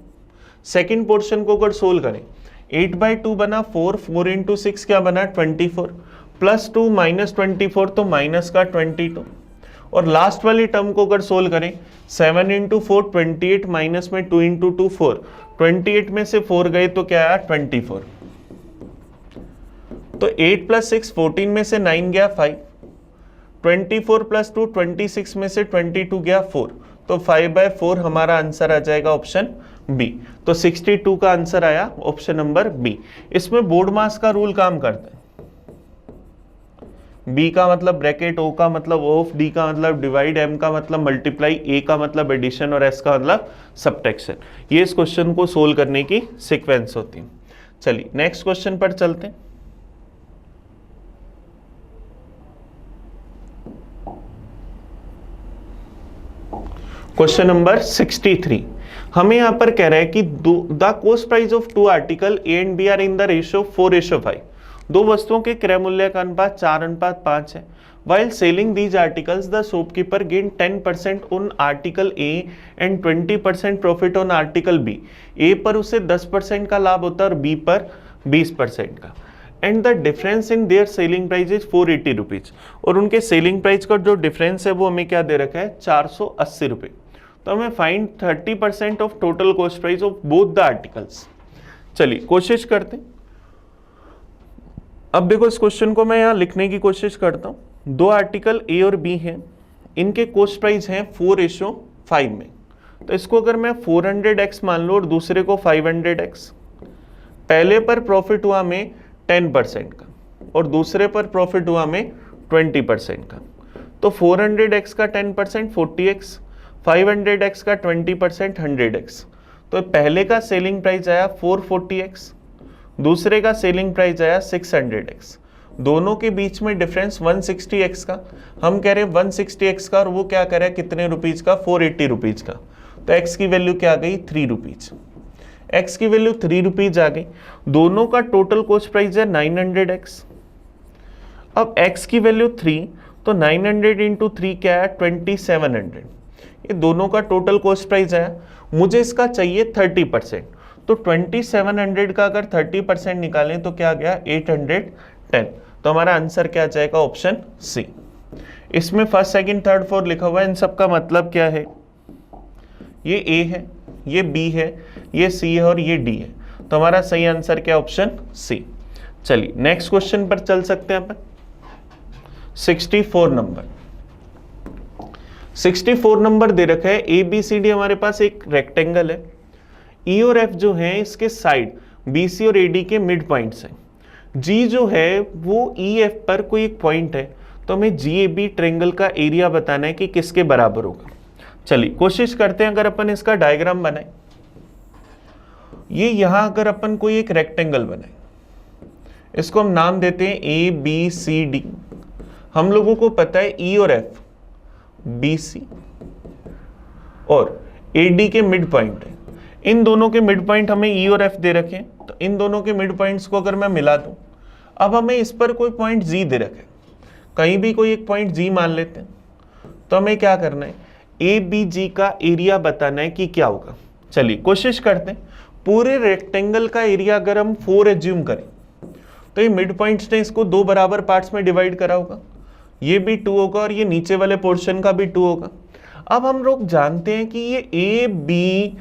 सेकंड पोर्शन को अगर सोल्व करें 8/2 बना 4, 4 × 6 क्या बना 24, +2 -24 तो माइनस का 22, और लास्ट वाली टर्म को अगर सोल्व करें 7 × 4 28, माइनस में 2 × 2 4, 28 में से 4 गए तो क्या आया 24, तो 8 + 6 14 में से 9 गया 5, 24 + 2 26 में से 22 गया 4, तो 5/4 हमारा आंसर आ जाएगा ऑप्शन बी। तो 62 का आंसर आया ऑप्शन नंबर बी। इसमें बोर्ड मास का रूल काम करता है। बी का मतलब ब्रैकेट, ओ का मतलब ऑफ, डी का मतलब डिवाइड, एम का मतलब मल्टीप्लाई, ए का मतलब एडिशन, और एस का मतलब सब्ट्रैक्शन। ये इस क्वेश्चन को सोल्व करने की सीक्वेंस होती है। चलिए नेक्स्ट क्वेश्चन पर चलते हैं। Question number 63। हमें यहां पर कह रहा है कि the cost price of 2 article A and B are in the ratio 4:5। दो वस्तुओं के क्रय मूल्य का अनुपात 4:5 है। While selling these articles, the shopkeeper gained 10% on article A and 20% profit on article B. A पर उसे 10% का लाभ होता है और B पर 20% का। And the difference in their selling price is 480 rupees, और उनके सेलिंग प्राइस का जो डिफरेंस है वो हमें क्या दे रखा है 480 रुपये। तो हमें find 30% of total cost price of both the articles. चलिए कोशिश करते हैं। अब देखो इस क्वेश्चन को मैं यहाँ लिखने की कोशिश करता हूँ। दो आर्टिकल ए और बी हैं, इनके कॉस्ट प्राइस हैं 4:5 में। तो इसको अगर मैं 400x मान लो और दूसरे को 500x, पहले पर प्रॉफिट हुआ में 10% का और दूसरे पर प्रॉफिट हुआ में 20% का। तो 400x का 10% 40x, 500x का 20% 100x। तो पहले का सेलिंग प्राइस आया 440x, दूसरे का सेलिंग प्राइस आया 600x। दोनों के बीच में डिफरेंस 160x का, हम कह रहे हैं 160x का, और वो क्या कह रहा है कितने रुपीज का, 480 रुपीज का। तो x की वैल्यू क्या आ गई, 3 रुपीज। x की वैल्यू 3 रुपीज आ गई। दोनों का टोटल कॉस्ट प्राइस है 900x। अब x की वैल्यू 3, तो 900 इंटू 3 क्या है, 2700। ये दोनों का टोटल कॉस्ट प्राइस आया। मुझे इसका चाहिए 30%, तो 2700 का अगर 30% निकालें तो क्या गया, 810। तो हमारा आंसर क्या जाएगा, ऑप्शन सी। इसमें फर्स्ट सेकंड थर्ड फोर्थ लिखा हुआ है, इन सब का मतलब क्या है, ये ए है, ये बी है, ये सी है और ये डी है। तो हमारा सही आंसर क्या, ऑप्शन सी। चलिए नेक्स्ट क्वेश्चन पर चल सकते हैं अपन। 64 नंबर, 64 नंबर दे रखा है, ए बी सी डी हमारे पास एक रेक्टेंगल है, ई और एफ जो है इसके साइड बी सी और ए डी के मिड पॉइंट्स हैं। जी जो है वो ई एफ पर कोई एक पॉइंट है, तो हमें जी ए बी ट्रेंगल का एरिया बताना है कि किसके बराबर होगा। चलिए कोशिश करते हैं, अगर अपन इसका डायग्राम बनाए, ये यहां अगर अपन कोई एक रेक्टेंगल बनाए, इसको हम नाम देते हैं ए बी सी डी। हम लोगों को पता है ई और एफ बी सी और ए डी के मिड पॉइंट है। इन दोनों के मिड पॉइंट हमें ई और एफ दे रखे हैं, तो इन दोनों के मिड पॉइंट्स को अगर मैं मिला दूं, अब हमें इस पर कोई पॉइंट जी दे रखे, कहीं भी कोई एक पॉइंट जी मान लेते हैं, तो हमें क्या करना है, ए बी जी का एरिया बताना है कि क्या होगा। चलिए कोशिश करते हैं, पूरे रेक्टेंगल का एरिया अगर हम 4 एज्यूम करें, तो ये मिड पॉइंट्स ने इसको 2 बराबर पार्ट्स में डिवाइड करा होगा, ये भी 2 होगा और ये नीचे वाले पोर्शन का भी 2 होगा। अब हम लोग जानते हैं कि ये ए बी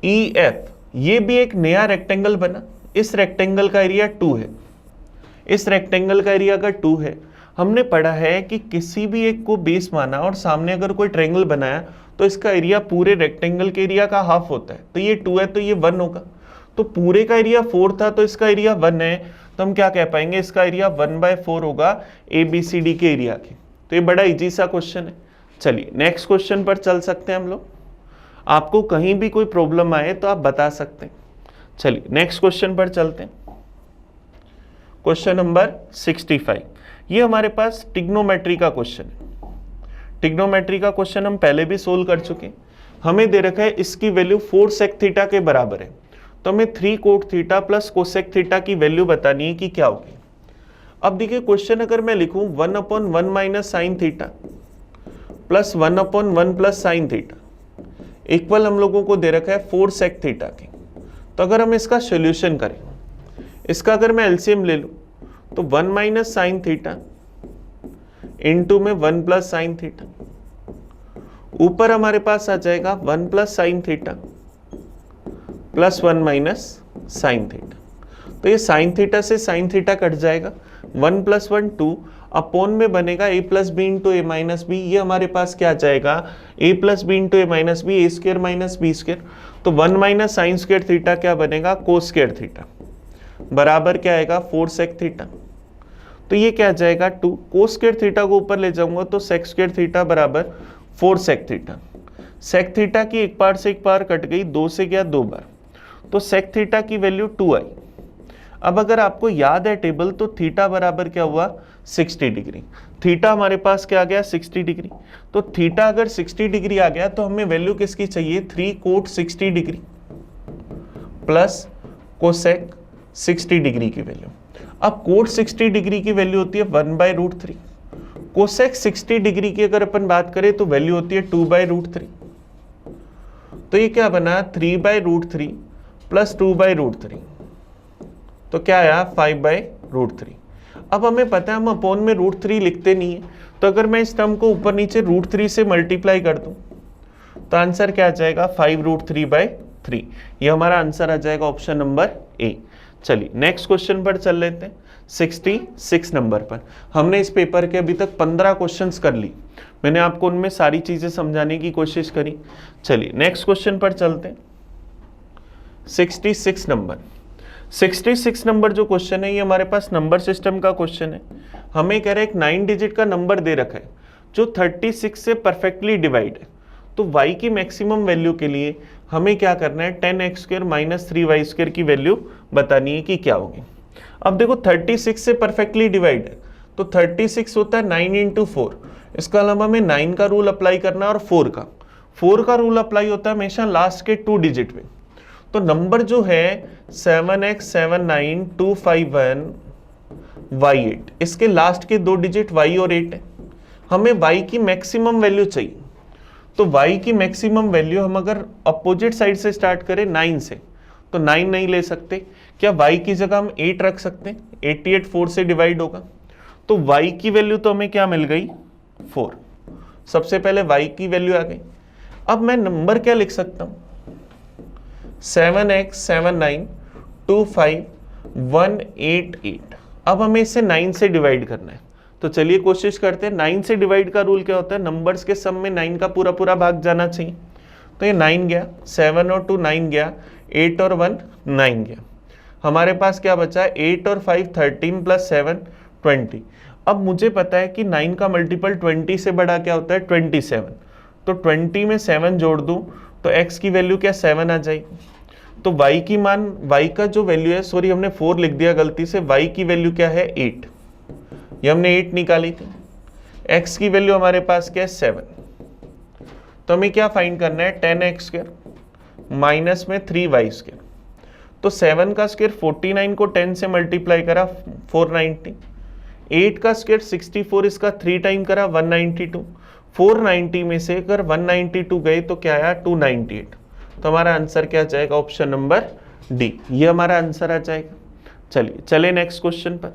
ई एफ, ये भी एक नया रेक्टेंगल बना, इस रेक्टेंगल का एरिया 2 है, इस रेक्टेंगल का एरिया अगर 2 है, हमने पढ़ा है कि किसी भी एक को बेस माना और सामने अगर कोई ट्रायंगल बनाया तो इसका एरिया पूरे रेक्टेंगल के एरिया का हाफ होता है, तो ये 2 है तो ये 1 होगा। तो पूरे का एरिया 4 था तो इसका एरिया 1 है, तो हम क्या कह पाएंगे, इसका एरिया 1/4 होगा ए बी सी डी के एरिया के। तो ये बड़ा इजी सा क्वेश्चन है। चलिए नेक्स्ट क्वेश्चन पर चल सकते हैं हम लोग। आपको कहीं भी कोई प्रॉब्लम आए तो आप बता सकते हैं। चलिए नेक्स्ट क्वेश्चन पर चलते हैं। क्वेश्चन नंबर 65, ये हमारे पास ट्रिग्नोमेट्री का क्वेश्चन है। ट्रिग्नोमेट्री का क्वेश्चन हम पहले भी सोल्व कर चुके हैं। हमें दे रखा है इसकी वैल्यू 4 सेक थीटा के बराबर है, तो हमें 3 cot theta plus cosec theta की वैल्यू बतानी है कि क्या होगी। अब देखिए क्वेश्चन अगर मैं लिखूं 1/1 minus sine theta plus 1/1 plus sine theta equal हम लोगों को दे रखा है 4 सेक थीटा की। तो अगर हम इसका सोल्यूशन करें, इसका अगर मैं एलसीएम ले लूं तो 1 माइनस साइन थीटा इंटू में 1 प्लस साइन थीटा, ऊपर हमारे पास आ जाएगा 1 plus sine theta plus 1 minus sine theta. तो ये साइन थीटा से साइन थीटा कट जाएगा, 1 प्लस 1 2 अपोन में बनेगा ए प्लस बी इंटू ए माइनस बी। ये हमारे पास क्या आ जाएगा, ए प्लस बी इंटू ए माइनस बी, ए स्क्र माइनस बी स्क्र। तो 1 माइनस साइन स्क्र थीटा क्या बनेगा, कोस स्क्र थीटा बराबर क्या आएगा 4 सेक थीटा। तो ये क्या आ जाएगा 2, कोस स्क्र थीटा को ऊपर ले जाऊंगा तो सेक स्क्र थीटा बराबर 4 सेक थीटा। सेक थीटा की एक पार से एक पार कट गई, 2 से गया 2 बार, तो सेक थीटा की वैल्यू 2 आई। अब अगर आपको याद है टेबल, तो थीटा बराबर क्या हुआ 60 डिग्री। थीटा हमारे पास क्या आ गया 60 डिग्री। तो थीटा अगर 60 डिग्री आ गया तो हमें वैल्यू किसकी चाहिए, 3 cot 60 degree plus cosec 60 degree की वैल्यू। अब कोट 60 डिग्री की वैल्यू होती है 1/√3। कोसेक 60 डिग्री की अगर अपन बात करें तो वैल्यू होती है 2/√3। तो ये क्या बना 3/√3 प्लस 2/√3, तो क्या आया 5/√3। अब हमें पता है हम अपोन में √3 लिखते नहीं है, तो अगर मैं इस टर्म को ऊपर नीचे √3 से मल्टीप्लाई कर दूं तो आंसर क्या आ जाएगा 5√3/3। ये हमारा आंसर आ जाएगा ऑप्शन नंबर ए। चलिए नेक्स्ट क्वेश्चन पर चल लेते हैं। 66 नंबर पर हमने इस पेपर के अभी तक 15 क्वेश्चंस कर ली, मैंने आपको उनमें सारी चीजें समझाने की कोशिश करी। चलिए नेक्स्ट क्वेश्चन पर चलते हैं। 66 नंबर, 66 नंबर जो क्वेश्चन है ये हमारे पास नंबर सिस्टम का क्वेश्चन है। हमें कह रहे हैं एक 9 डिजिट का नंबर दे रखा है जो 36 से परफेक्टली डिवाइड है। तो y की मैक्सिमम वैल्यू के लिए हमें क्या करना है, 10x² माइनस 3y² की वैल्यू बतानी है कि क्या होगी। अब देखो 36 से परफेक्टली डिवाइड है, तो 36 होता है 9 इंटू 4। इसका अलावा हमें 9 का रूल अप्लाई करना और 4 का रूल अप्लाई होता है हमेशा लास्ट के 2 डिजिट में। तो नंबर जो है 7x79251y8, इसके लास्ट के 2 डिजिट y और 8 है। हमें y की मैक्सिमम वैल्यू चाहिए, तो y की मैक्सिमम वैल्यू हम अगर अपोजिट साइड से स्टार्ट करें 9 से, तो 9 नहीं ले सकते। क्या y की जगह हम 8 रख सकते हैं? 88 4 से डिवाइड होगा, तो y की वैल्यू तो हमें क्या मिल गई? 4। सबसे पहले y की वैल्यू आ गई। अब मैं नंबर क्या लिख सकता हूं? 7x79255188। अब हमें इसे 9 से डिवाइड करना है, तो चलिए कोशिश करते हैं। 9 से डिवाइड का रूल क्या होता है? नंबर्स के सम में 9 का पूरा पूरा भाग जाना चाहिए। तो ये 9 गया, 7 और 2 9 गया, 8 और 1 9 गया। हमारे पास क्या बचा? 8 और 5 13 प्लस 7 20। अब मुझे पता है कि 9 का मल्टीपल 20 से बड़ा क्या होता है? 27। तो 20 में 7 जोड़ दूं तो x की वैल्यू क्या? 7 आ जाएगी। तो y की मान, y का जो वैल्यू है, सॉरी हमने 4 लिख दिया गलती से, y की वैल्यू क्या है? 8। ये हमने 8 निकाली थी। x की वैल्यू हमारे पास क्या है? 7। तो हमें क्या फाइंड करना है? 10x² माइनस में 3y²। तो 7 का स्क्वायर 49 को 10 से मल्टीप्लाई करा 490, 8 का स्क्वायर 64, इसका 3 टाइम करा 192। 490 में से अगर 192 गए तो क्या आया? 298। तो हमारा आंसर क्या जाएगा? ऑप्शन नंबर डी, ये हमारा आंसर आ जाएगा। चलिए चले नेक्स्ट क्वेश्चन पर।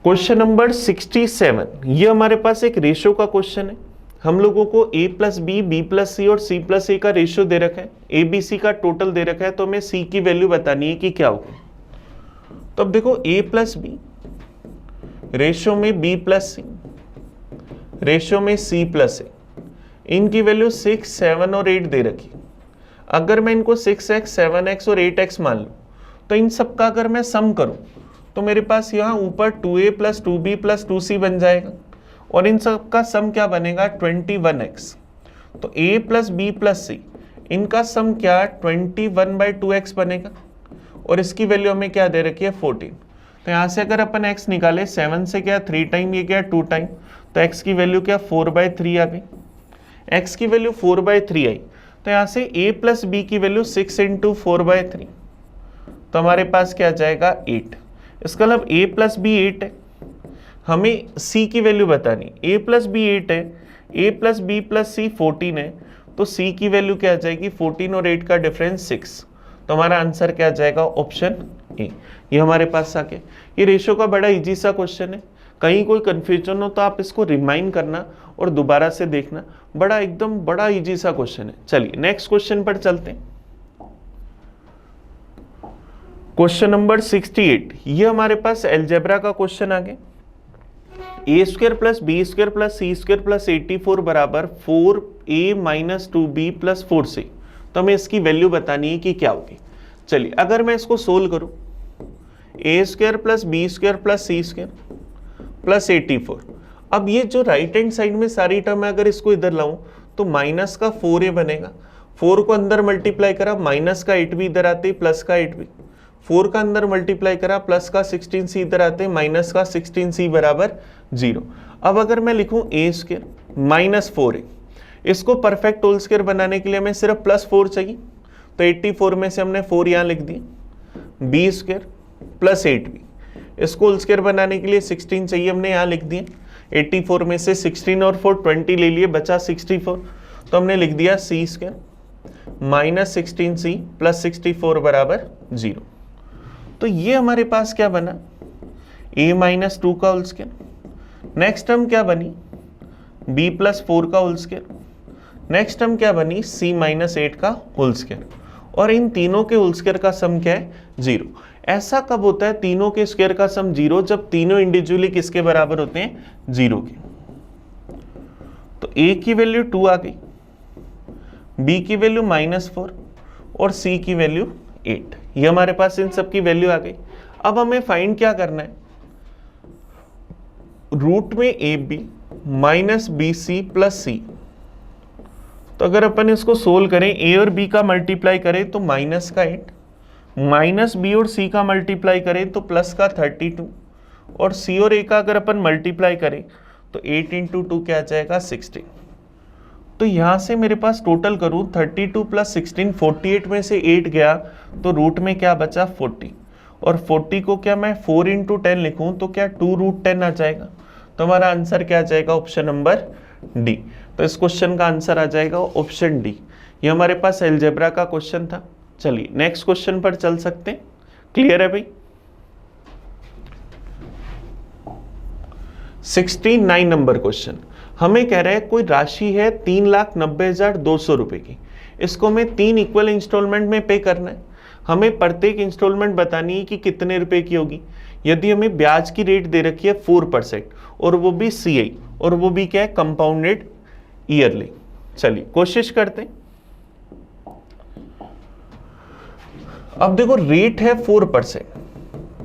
क्वेश्चन नंबर 67, ये हमारे पास एक रेशियो का क्वेश्चन है। हम लोगों को a plus b, b plus c और c प्लस ए का रेशियो दे रखा है, ए बी सी का टोटल दे रखा है, तो हमें c की वैल्यू बतानी है कि क्या होगी। तो अब देखो a प्लस बी रेशियो में b प्लस सी, रेशियो में c प्लस ए, इनकी वैल्यू 6, 7 और 8 दे रखी। अगर मैं इनको 6x, 7x और 8x मान लूँ, तो इन सब का अगर मैं सम करूँ तो मेरे पास यहाँ ऊपर 2a plus 2b plus 2c बन जाएगा, और इन सब का सम क्या बनेगा? 21x। तो a प्लस बी प्लस सी, इनका सम क्या? 21/2x बनेगा, और इसकी वैल्यू हमें क्या दे रखी है? 14। तो यहाँ से अगर अपन x निकाले, 7 से क्या 3 टाइम, ये क्या 2 टाइम, तो x की वैल्यू क्या? 4/3 आ गई। x की वैल्यू 4/3 आई, तो यहाँ से a प्लस बी की वैल्यू 6 इंटू 4/3, तो हमारे पास क्या जाएगा? 8। इसका मतलब a प्लस बी 8 है, हमें c की वैल्यू बतानी। a प्लस बी 8 है, a प्लस बी प्लस सी 14 है, तो c की वैल्यू क्या आ जाएगी? 14 और 8 का डिफरेंस 6। तो हमारा आंसर क्या जाएगा? Option A. ये हमारे पास आ गया। ये रेशियो का बड़ा इजी सा क्वेश्चन है, कहीं कोई कंफ्यूजन हो तो आप इसको रिमाइंड करना और दोबारा से देखना। बड़ा एकदम बड़ा इजी सा क्वेश्चन है। चलिए नेक्स्ट क्वेश्चन पर चलते हैं। क्वेश्चन नंबर 68, ये हमारे पास अलजेब्रा का क्वेश्चन आ गया। a² plus b square plus c square plus 84 बराबर 4a minus 2b plus 4c। तो हमें इसकी वैल्यू बतानी है कि क्या होगी। चलिए अगर मैं इसको सोल्व करूं, a² plus b square plus c square plus 84। अब ये जो राइट हैंड साइड में सारी टर्म है, अगर इसको इधर लाऊं तो माइनस का 4a बनेगा। 4 को अंदर मल्टीप्लाई करा, माइनस का 8 भी इधर आते, प्लस का 8 भी। 4 का अंदर मल्टीप्लाई करा, प्लस का 16c इधर आते, माइनस का 16c बराबर 0। अब अगर मैं लिखूं a² माइनस 4a, इसको परफेक्ट होल स्क्वायर बनाने के लिए हमें सिर्फ प्लस 4 चाहिए, तो 84 में से हमने 4 यहाँ लिख दिया। b² प्लस 8b, इसको होल स्क्वायर बनाने के लिए 16 चाहिए, हमने यहाँ लिख दिया। 84 में से 16 और 4 20 ले लिए, बचा 64, तो हमने लिख दिया c² माइनस 16c प्लस 64 बराबर 0। तो ये हमारे पास क्या बना? a माइनस 2 का होल स्क्वायर। नेक्स्ट टर्म क्या बनी? b प्लस 4 का होल स्क्वायर। नेक्स्ट टर्म क्या बनी? c माइनस 8 का होल स्क्वायर। और इन तीनों के होल स्क्वायर का सम क्या है? 0। ऐसा कब होता है तीनों के स्क्वायर का सम 0? जब तीनों इंडिविजुअली किसके बराबर होते हैं? 0 के। तो a की वैल्यू 2 आ गई, b की वैल्यू -4 और c की वैल्यू 8। ये हमारे पास इन सब की वैल्यू आ गई। अब हमें फाइंड क्या करना है? रूट में ab minus bc plus c। तो अगर अपन इसको सोल्व करें, a और b का मल्टीप्लाई करें तो माइनस का 8 माइनस बी और सी का मल्टीप्लाई करें तो प्लस का 32, और सी और ए का अगर अपन मल्टीप्लाई करें तो 8 इंटू 2 क्या आ जाएगा 16। तो यहाँ से मेरे पास टोटल करूँ 32 प्लस 16, 48 में से 8 गया तो रूट में क्या बचा 40, और 40 को क्या मैं 4 इंटू 10 लिखूँ तो क्या 2 रूट 10 आ जाएगा। तो हमारा आंसर क्या आ जाएगा ऑप्शन नंबर डी। तो इस क्वेश्चन का आंसर आ जाएगा ऑप्शन डी। ये हमारे पास अलजेब्रा का क्वेश्चन था। चलिए नेक्स्ट क्वेश्चन पर चल सकते हैं। क्लियर है भाई? 69 नंबर क्वेश्चन हमें कह रहा है कोई राशि है 3,90,200 रुपए की, इसको हमें 3 इक्वल इंस्टॉलमेंट में पे करना है। हमें प्रत्येक इंस्टॉलमेंट बतानी है कि कितने रुपए की होगी। यदि हमें ब्याज की रेट दे रखी है 4% और वो भी CI, और वो भी क्या है कंपाउंडेड ईयरली। चलिए कोशिश करते हैं। अब देखो रेट है 4%,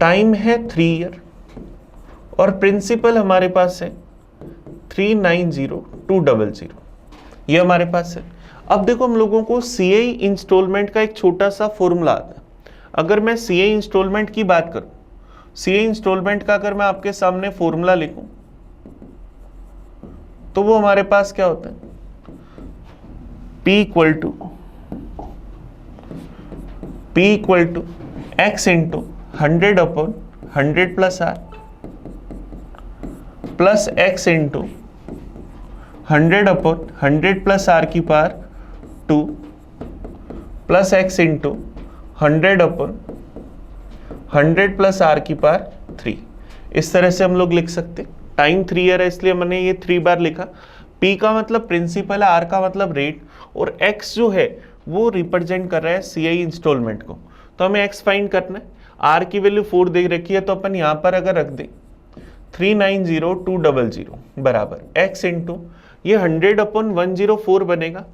टाइम है 3 ईयर, और प्रिंसिपल हमारे पास है 390,200, ये हमारे पास है। अब देखो हम लोगों को CI इंस्टॉलमेंट का एक छोटा सा फॉर्मूला आता है। अगर मैं CI इंस्टॉलमेंट की बात करूं, CI इंस्टॉलमेंट का अगर मैं आपके सामने फॉर्मूला लिखूं तो वो हमारे पास क्या होता है, P equal to X into 100/100 plus R plus X into 100/100 plus R की power 2 plus X into 100/100 plus R की पावर 3। इस तरह से हम लोग लिख सकते। टाइम 3 ईयर है इसलिए मैंने ये 3 बार लिखा। P का मतलब प्रिंसिपल है, R का मतलब रेट, और X जो है वो रिप्रेजेंट कर रहा है CI इंस्टॉलमेंट को। तो हमें X फाइंड करना है। R की वैल्यू 4 दे रखी है तो अपन यहाँ पर अगर रख दें 390,200 बराबर X इंटू ये 100/104 बनेगा।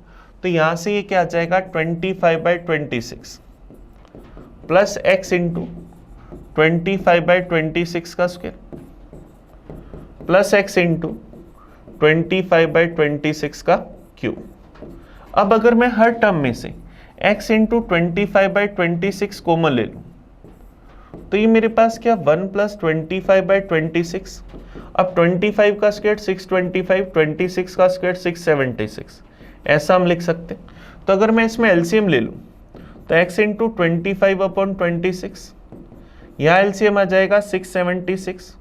तो यहाँ से ये क्या आ जाएगा 25/26 प्लस X इंटू 25/26 का स्क्वायर प्लस X इंटू 25/26 का क्यूब। अब अगर मैं हर टर्म में से X इंटू 25/26 कॉमन ले लूँ तो ये मेरे पास क्या 1 प्लस 25/26। अब 25 का स्क्वायर 625, 26 का स्क्वायर 676, ऐसा हम लिख सकते हैं। तो अगर मैं इसमें LCM ले लूँ तो X इंटू 25/26, यहाँ LCM आ जाएगा 676,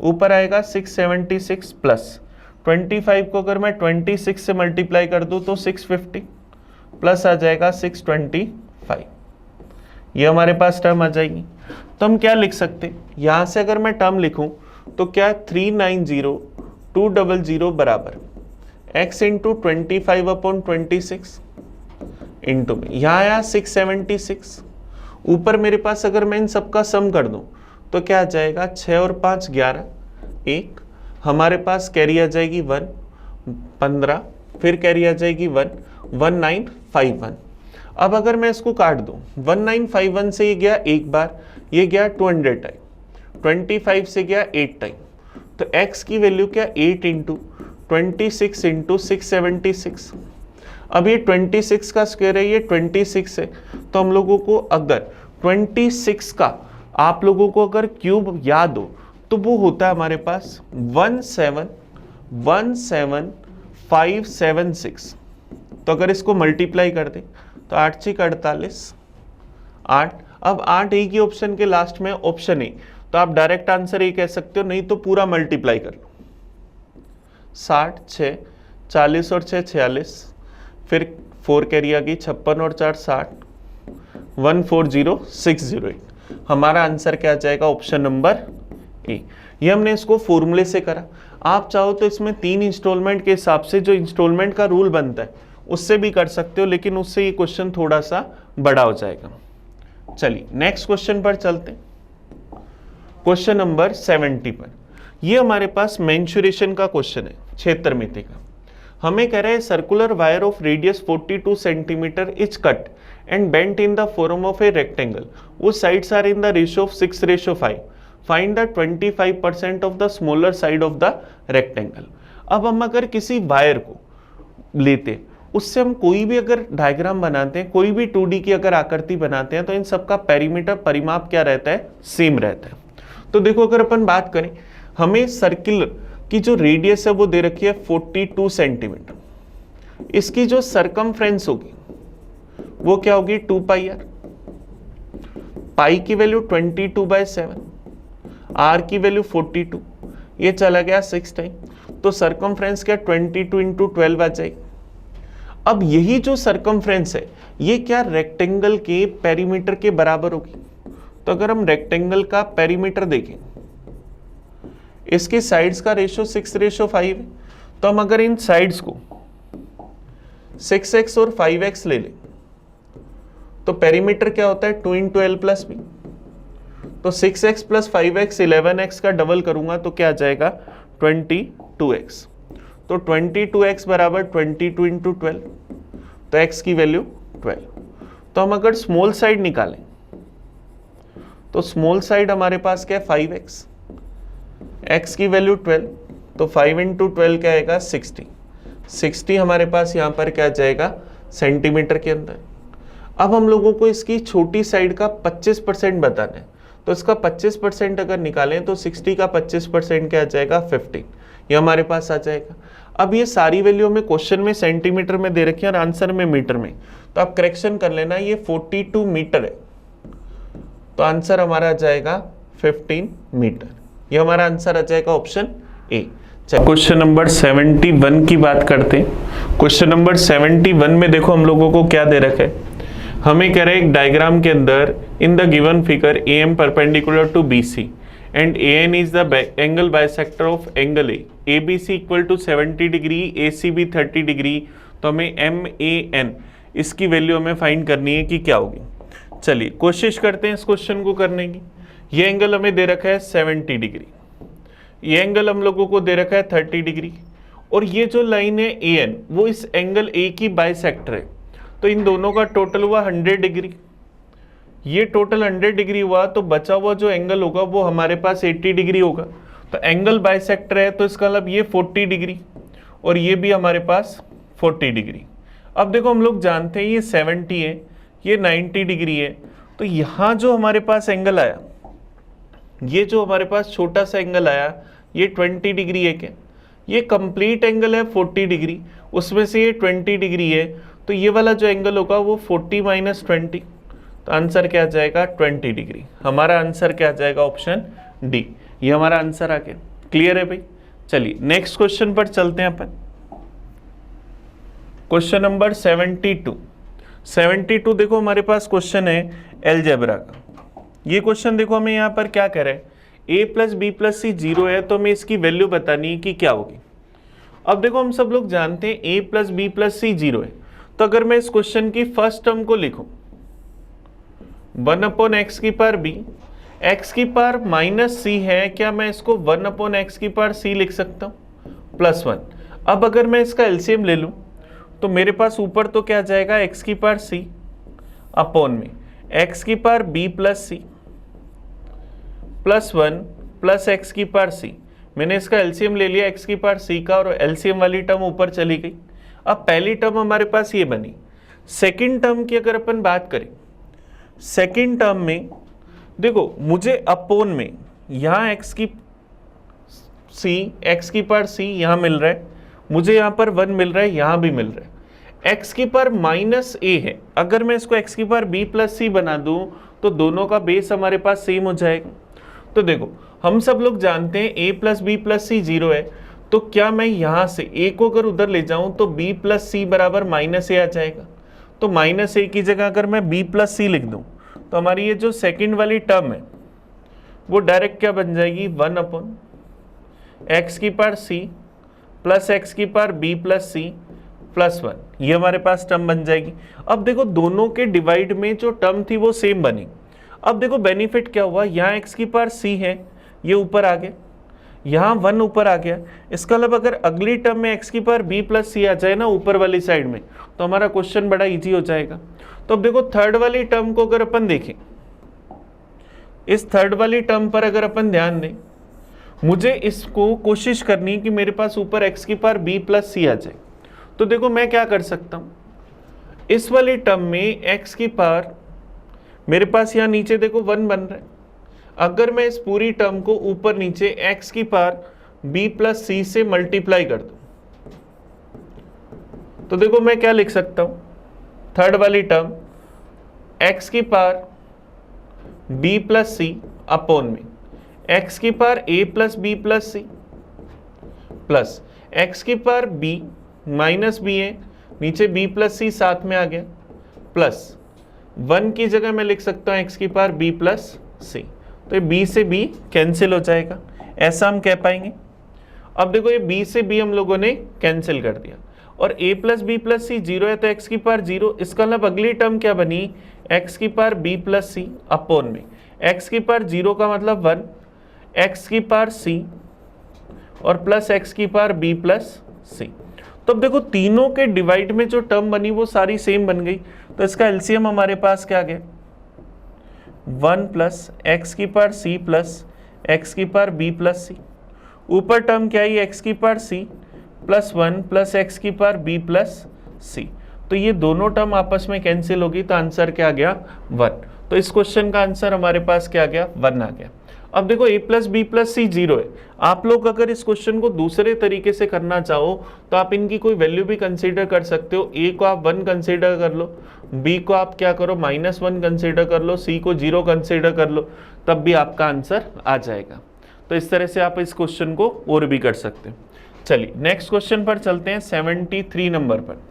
ऊपर आएगा 676 प्लस 25 को अगर मैं 26 से मल्टीप्लाई कर दूँ तो 650 प्लस आ जाएगा 625, ये हमारे पास टर्म आ जाएगी। तो हम क्या लिख सकते, यहाँ से अगर मैं टर्म लिखूं तो क्या 390,200 बराबर X इंटू 25/26 इंटू में यहाँ आया 676, ऊपर मेरे पास अगर मैं इन सबका सम कर दूं तो क्या आ जाएगा 6 और 5 11, 1 हमारे पास कैरी आ जाएगी 1 15, फिर कैरी आ जाएगी 1 1951। अब अगर मैं इसको काट दूं 1951 से ये गया एक बार, ये गया 200 टाइम, 25 से गया 8 टाइम, तो x की वैल्यू क्या 8 इंटू 26 इंटू 676। अब ये 26 का स्क्वायर है, ये 26 है, तो हम लोगों को अगर 26 का आप लोगों को अगर क्यूब याद हो तो वो होता है हमारे पास 1717576। तो अगर इसको मल्टीप्लाई कर दें तो 8 6 48 8। अब 8 एक ही ऑप्शन के लास्ट में ऑप्शन ए, तो आप डायरेक्ट आंसर ए कह सकते हो, नहीं तो पूरा मल्टीप्लाई कर लो। 60 6 40 और 6 46, फिर 4 कैरी आ गई 56 और 4 60, 140608। हमारा आंसर क्या आ जाएगा ऑप्शन नंबर ए। ये हमने इसको फॉर्मूले से करा। आप चाहो तो इसमें 3 इंस्टॉलमेंट के हिसाब से जो इंस्टॉलमेंट का रूल बनता है उससे भी कर सकते हो, लेकिन उससे ये क्वेश्चन थोड़ा सा बड़ा हो जाएगा। चलिए नेक्स्ट क्वेश्चन पर चलते हैं। क्वेश्चन नंबर 70 पर ये हमारे पास मेंसुरेशन का क्वेश्चन है, क्षेत्रमिति का। हमें कह रहा है circular wire of radius 42 centimetre is cut and bent in the form of a rectangle, वो sides are in the ratio of 6:5। Find the 25% of the smaller side of the rectangle. अब हम अगर किसी वायर को लेते उससे हम कोई भी अगर डायग्राम बनाते हैं, कोई भी 2D की अगर आकृति बनाते हैं, तो इन सबका पेरीमीटर परिमाप क्या रहता है, सेम रहता है। तो देखो अगर अपन बात करें, हमें सर्किल की जो रेडियस है वो दे रखी है 42 सेंटीमीटर। इसकी जो सरकमफ्रेंस होगी वो क्या होगी, 2 पाई आर। पाई की वैल्यू 22/7, आर की वैल्यू 42, ये चला गया 6 टाइम, तो सरकमफ्रेंस क्या 22 × 12 आ जाएगी। अब यही जो सरकमफ्रेंस है ये क्या रेक्टेंगल के पेरीमीटर के बराबर होगी। तो अगर हम रेक्टेंगल का पेरीमीटर देखें, इसके साइड्स का रेशो 6:5 है, तो हम अगर इन साइड्स को 6x और 5x ले लें तो पेरीमीटर क्या होता है 2 × L + B। तो 6x + 5x 11x का डबल करूंगा तो क्या आ जाएगा 22x। तो 22x बराबर 22 × 12, तो x की वैल्यू 12। तो हम अगर स्मॉल साइड निकालें तो स्मॉल साइड हमारे पास क्या है 5x, x की वैल्यू 12, तो 5 × 12 क्या आएगा 60। 60 हमारे पास यहाँ पर क्या जाएगा सेंटीमीटर के अंदर। अब हम लोगों को इसकी छोटी साइड का 25% बताना है, तो इसका 25% अगर निकालें तो 60 का 25% क्या आ जाएगा 15, ये हमारे पास आ जाएगा। अब ये सारी वैल्यू हमें क्वेश्चन में सेंटीमीटर में दे रखी है और आंसर में मीटर में, तो आप करेक्शन कर लेना, ये 42 मीटर है, तो आंसर हमारा आ जाएगा 15 मीटर। ये हमारा आंसर आ जाएगा ऑप्शन ए। क्वेश्चन नंबर 71 की बात करते हैं। क्वेश्चन नंबर 71 में देखो हम लोगों को क्या दे रखा है, हमें कह रहे हैं एक डायग्राम के अंदर in the given figure AM perpendicular to BC and AN is the angle bisector of angle A, ABC equal to 70 degree, ACB 30 degree, तो हमें MAN इसकी वैल्यू हमें फाइंड करनी है कि क्या होगी। चलिए कोशिश करते हैं इस क्वेश्चन को करने की। ये एंगल हमें दे रखा है 70 डिग्री, ये एंगल हम लोगों को दे रखा है 30 डिग्री, और ये जो लाइन है AN वो इस एंगल A की बाइसेक्टर है, तो इन दोनों का टोटल हुआ 100 डिग्री। ये टोटल 100 डिग्री हुआ, तो बचा हुआ जो एंगल होगा वो हमारे पास 80 डिग्री होगा। तो एंगल बाइसेक्टर है, तो इसका मतलब ये 40 डिग्री और ये भी हमारे पास 40 डिग्री। अब देखो हम लोग जानते हैं ये 70 है, ये 90 डिग्री है, तो यहाँ जो हमारे पास एंगल आया, ये जो हमारे पास छोटा सा एंगल आया ये 20 डिग्री है क्या, ये कंप्लीट एंगल है 40 डिग्री, उसमें से ये 20 डिग्री है, तो ये वाला जो एंगल होगा वो 40 - 20, तो आंसर क्या आ जाएगा 20 डिग्री। हमारा आंसर क्या आ जाएगा ऑप्शन डी, ये हमारा आंसर आ गया। क्लियर है भाई। चलिए नेक्स्ट क्वेश्चन पर चलते हैं अपन। क्वेश्चन नंबर 72 देखो हमारे पास क्वेश्चन है अलजेब्रा का। ये क्वेश्चन देखो हमें यहाँ पर क्या कह रहा है, a + b + c 0 है, तो हमें इसकी वैल्यू बतानी है कि क्या होगी। अब देखो हम सब लोग जानते हैं a + b + c 0 है, तो अगर मैं इस क्वेश्चन की फर्स्ट टर्म को लिखूं 1/x⁻b, x⁻−c है, क्या मैं इसको 1/x⁻c लिख सकता हूं +1। अब अगर मैं इसका एलसीएम ले लूं तो मेरे पास ऊपर तो क्या जाएगा x⁻c अपॉन में x⁻b + c +1 + x⁻c। मैंने इसका एलसीएम ले लिया x⁻c का और एलसीएम वाली टर्म ऊपर चली गई। अब पहली टर्म हमारे पास ये बनी। सेकंड टर्म की अगर अपन बात करें, सेकंड टर्म में देखो मुझे अपॉन में यहाँ x⁻c यहाँ मिल रहा है, मुझे यहाँ पर 1 मिल रहा है, यहाँ भी मिल रहा है। x⁻−a है, अगर मैं इसको x⁻b + c बना दूं तो दोनों का बेस हमारे पास सेम हो जाएगा। तो देखो हम सब लोग जानते हैं a + b + c 0 है, तो क्या मैं यहाँ से a को अगर उधर ले जाऊं तो b + c बराबर -a आ जाएगा। तो -a की जगह अगर मैं b + c लिख दूं तो हमारी ये जो सेकंड वाली टर्म है वो डायरेक्ट क्या बन जाएगी 1/x⁻c + x⁻b + c +1, ये हमारे पास टर्म बन जाएगी। अब देखो दोनों के डिवाइड में जो टर्म थी वो सेम बनी। अब देखो बेनिफिट क्या हुआ, यहाँ x⁻c है, ये ऊपर आ गया, यहाँ 1 ऊपर आ गया। इसका मतलब अगर अगली टर्म में x⁻b + c आ जाए ना ऊपर वाली साइड में, तो हमारा क्वेश्चन बड़ा इजी हो जाएगा। तो अब देखो थर्ड वाली टर्म को अगर अपन देखें, इस थर्ड वाली टर्म पर अगर अपन ध्यान दें, मुझे इसको कोशिश करनी है कि मेरे पास ऊपर x⁻b + c आ जाए। तो देखो मैं क्या कर सकता हूँ, इस वाली टर्म में x की पावर, मेरे पास यहाँ नीचे देखो 1 बन रहा है, अगर मैं इस पूरी टर्म को ऊपर नीचे x की पावर b प्लस सी से मल्टीप्लाई कर दूं, तो देखो मैं क्या लिख सकता हूं, थर्ड वाली टर्म x की power b plus C upon में x की power a plus b plus C plus x की पावर b माइनस बी है, नीचे b प्लस सी साथ में आ गया, प्लस 1 की जगह मैं लिख सकता हूँ x की पावर b प्लस सी, तो ये b से b कैंसिल हो जाएगा, ऐसा हम कह पाएंगे। अब देखो ये b से b हम लोगों ने कैंसिल कर दिया और a प्लस बी प्लस सी 0 है तो x की पावर 0, इसका मतलब अगली टर्म क्या बनी, x की power b plus C upon में x की पावर 0 का मतलब 1, x की पावर c और प्लस x की पावर b प्लस सी। तो अब देखो तीनों के डिवाइड में जो टर्म बनी वो सारी सेम बन गई, तो इसका एलसीएम हमारे पास क्या गया, 1 प्लस एक्स की पावर सी प्लस एक्स की पावर बी प्लस सी, ऊपर टर्म क्या है एक्स की power C plus 1 plus X की पावर बी प्लस सी, तो ये दोनों टर्म आपस में कैंसिल होगी, तो आंसर क्या गया 1। तो इस क्वेश्चन का आंसर हमारे पास क्या गया 1 आ गया। अब देखो a प्लस बी प्लस सी 0 है, आप लोग अगर इस क्वेश्चन को दूसरे तरीके से करना चाहो तो आप इनकी कोई वैल्यू भी कंसीडर कर सकते हो, a को आप 1 कंसीडर कर लो, b को आप क्या करो -1 कंसीडर कर लो, c को 0 कंसीडर कर लो, तब भी आपका आंसर आ जाएगा। तो इस तरह से आप इस क्वेश्चन को और भी कर सकते हैं। चलिए नेक्स्ट क्वेश्चन पर चलते हैं, 73 नंबर पर।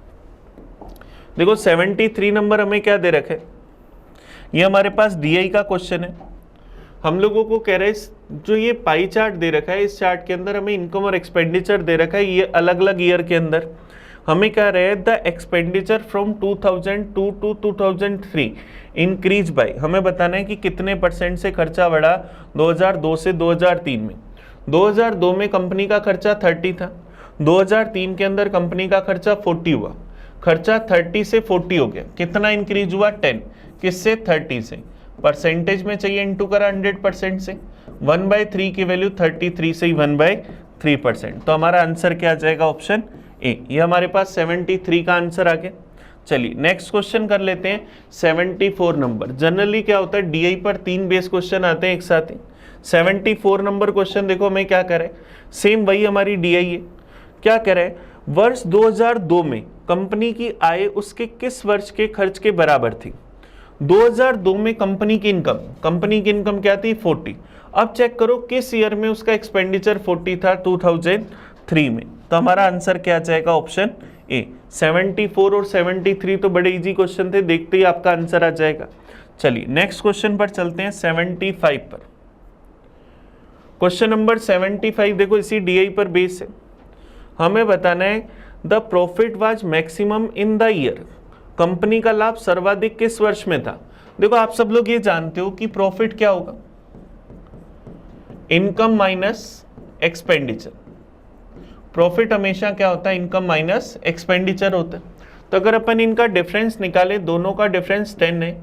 देखो 73 नंबर हमें क्या दे रखे, ये हमारे पास DI का क्वेश्चन है, हम लोगों को कह रहे हैं जो ये पाई चार्ट दे रखा है, इस चार्ट के अंदर हमें इनकम और एक्सपेंडिचर दे रखा है, ये अलग अलग ईयर के अंदर हमें कह रहे हैं the expenditure from 2002 to 2003 increase by, हमें बताना है कि कितने % से खर्चा बढ़ा 2002 से 2003 में। 2002 में कंपनी का खर्चा 30 था, 2003 के अंदर कंपनी का खर्चा 40 हुआ, खर्चा 30 से 40 हो गया, कितना इंक्रीज हुआ 10, किससे 30 से, परसेंटेज में चाहिए इंटू करा 100% से, 1/3 की वैल्यू 33 से ही 1/3%, तो हमारा आंसर क्या आ जाएगा ऑप्शन ए, ये हमारे पास 73 का आंसर आ गया। चलिए नेक्स्ट क्वेश्चन कर लेते हैं 74 नंबर। जनरली क्या होता है DI पर 3 बेस क्वेश्चन आते हैं एक साथ ही। 74 नंबर क्वेश्चन देखो हमें क्या करे, सेम वही हमारी DI है, क्या करे, वर्ष 2002 में कंपनी की आय उसके किस वर्ष के खर्च के बराबर थी। 2002 में कंपनी की इनकम क्या थी 40, अब चेक करो किस ईयर में उसका एक्सपेंडिचर 40 था, 2003 में, तो हमारा आंसर क्या जाएगा ऑप्शन ए। 74 और 73 तो बड़े इजी क्वेश्चन थे, देखते ही आपका आंसर आ जाएगा। चलिए नेक्स्ट क्वेश्चन पर चलते हैं 75 पर। क्वेश्चन नंबर 75 देखो इसी DI पर बेस है, हमें बताना है the profit was maximum in the year, company का लाभ सर्वाधिक किस वर्ष में था। देखो आप सब लोग ये जानते हो कि प्रॉफिट क्या होगा, इनकम माइनस एक्सपेंडिचर, प्रॉफिट हमेशा क्या होता है इनकम माइनस एक्सपेंडिचर होता है। तो अगर अपन इनका डिफरेंस निकाले, दोनों का डिफरेंस 10 है,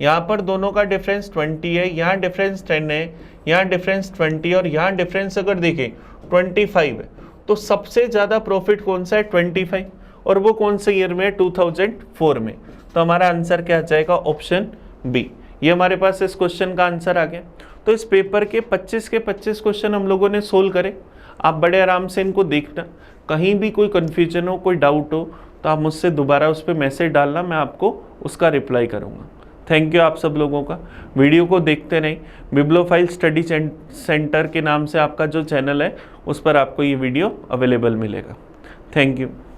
यहाँ पर दोनों का डिफरेंस 20 है, यहाँ डिफरेंस 10 है, यहाँ डिफरेंस 20 और यहाँ डिफरेंस अगर देखें 25 है, तो सबसे ज़्यादा प्रॉफिट कौन सा है 25, और वो कौन से ईयर में है 2004 में, तो हमारा आंसर क्या आ जाएगा ऑप्शन बी। ये हमारे पास इस क्वेश्चन का आंसर आ गया। तो इस पेपर के 25 के 25 क्वेश्चन हम लोगों ने सोल्व करे, आप बड़े आराम से इनको देखना, कहीं भी कोई कन्फ्यूजन हो कोई डाउट हो तो आप मुझसे दोबारा उस पर मैसेज डालना, मैं आपको उसका रिप्लाई करूँगा। थैंक यू आप सब लोगों का, वीडियो को देखते रहें। बिब्लोफाइल स्टडी सेंटर के नाम से आपका जो चैनल है उस पर आपको ये वीडियो अवेलेबल मिलेगा। Thank you.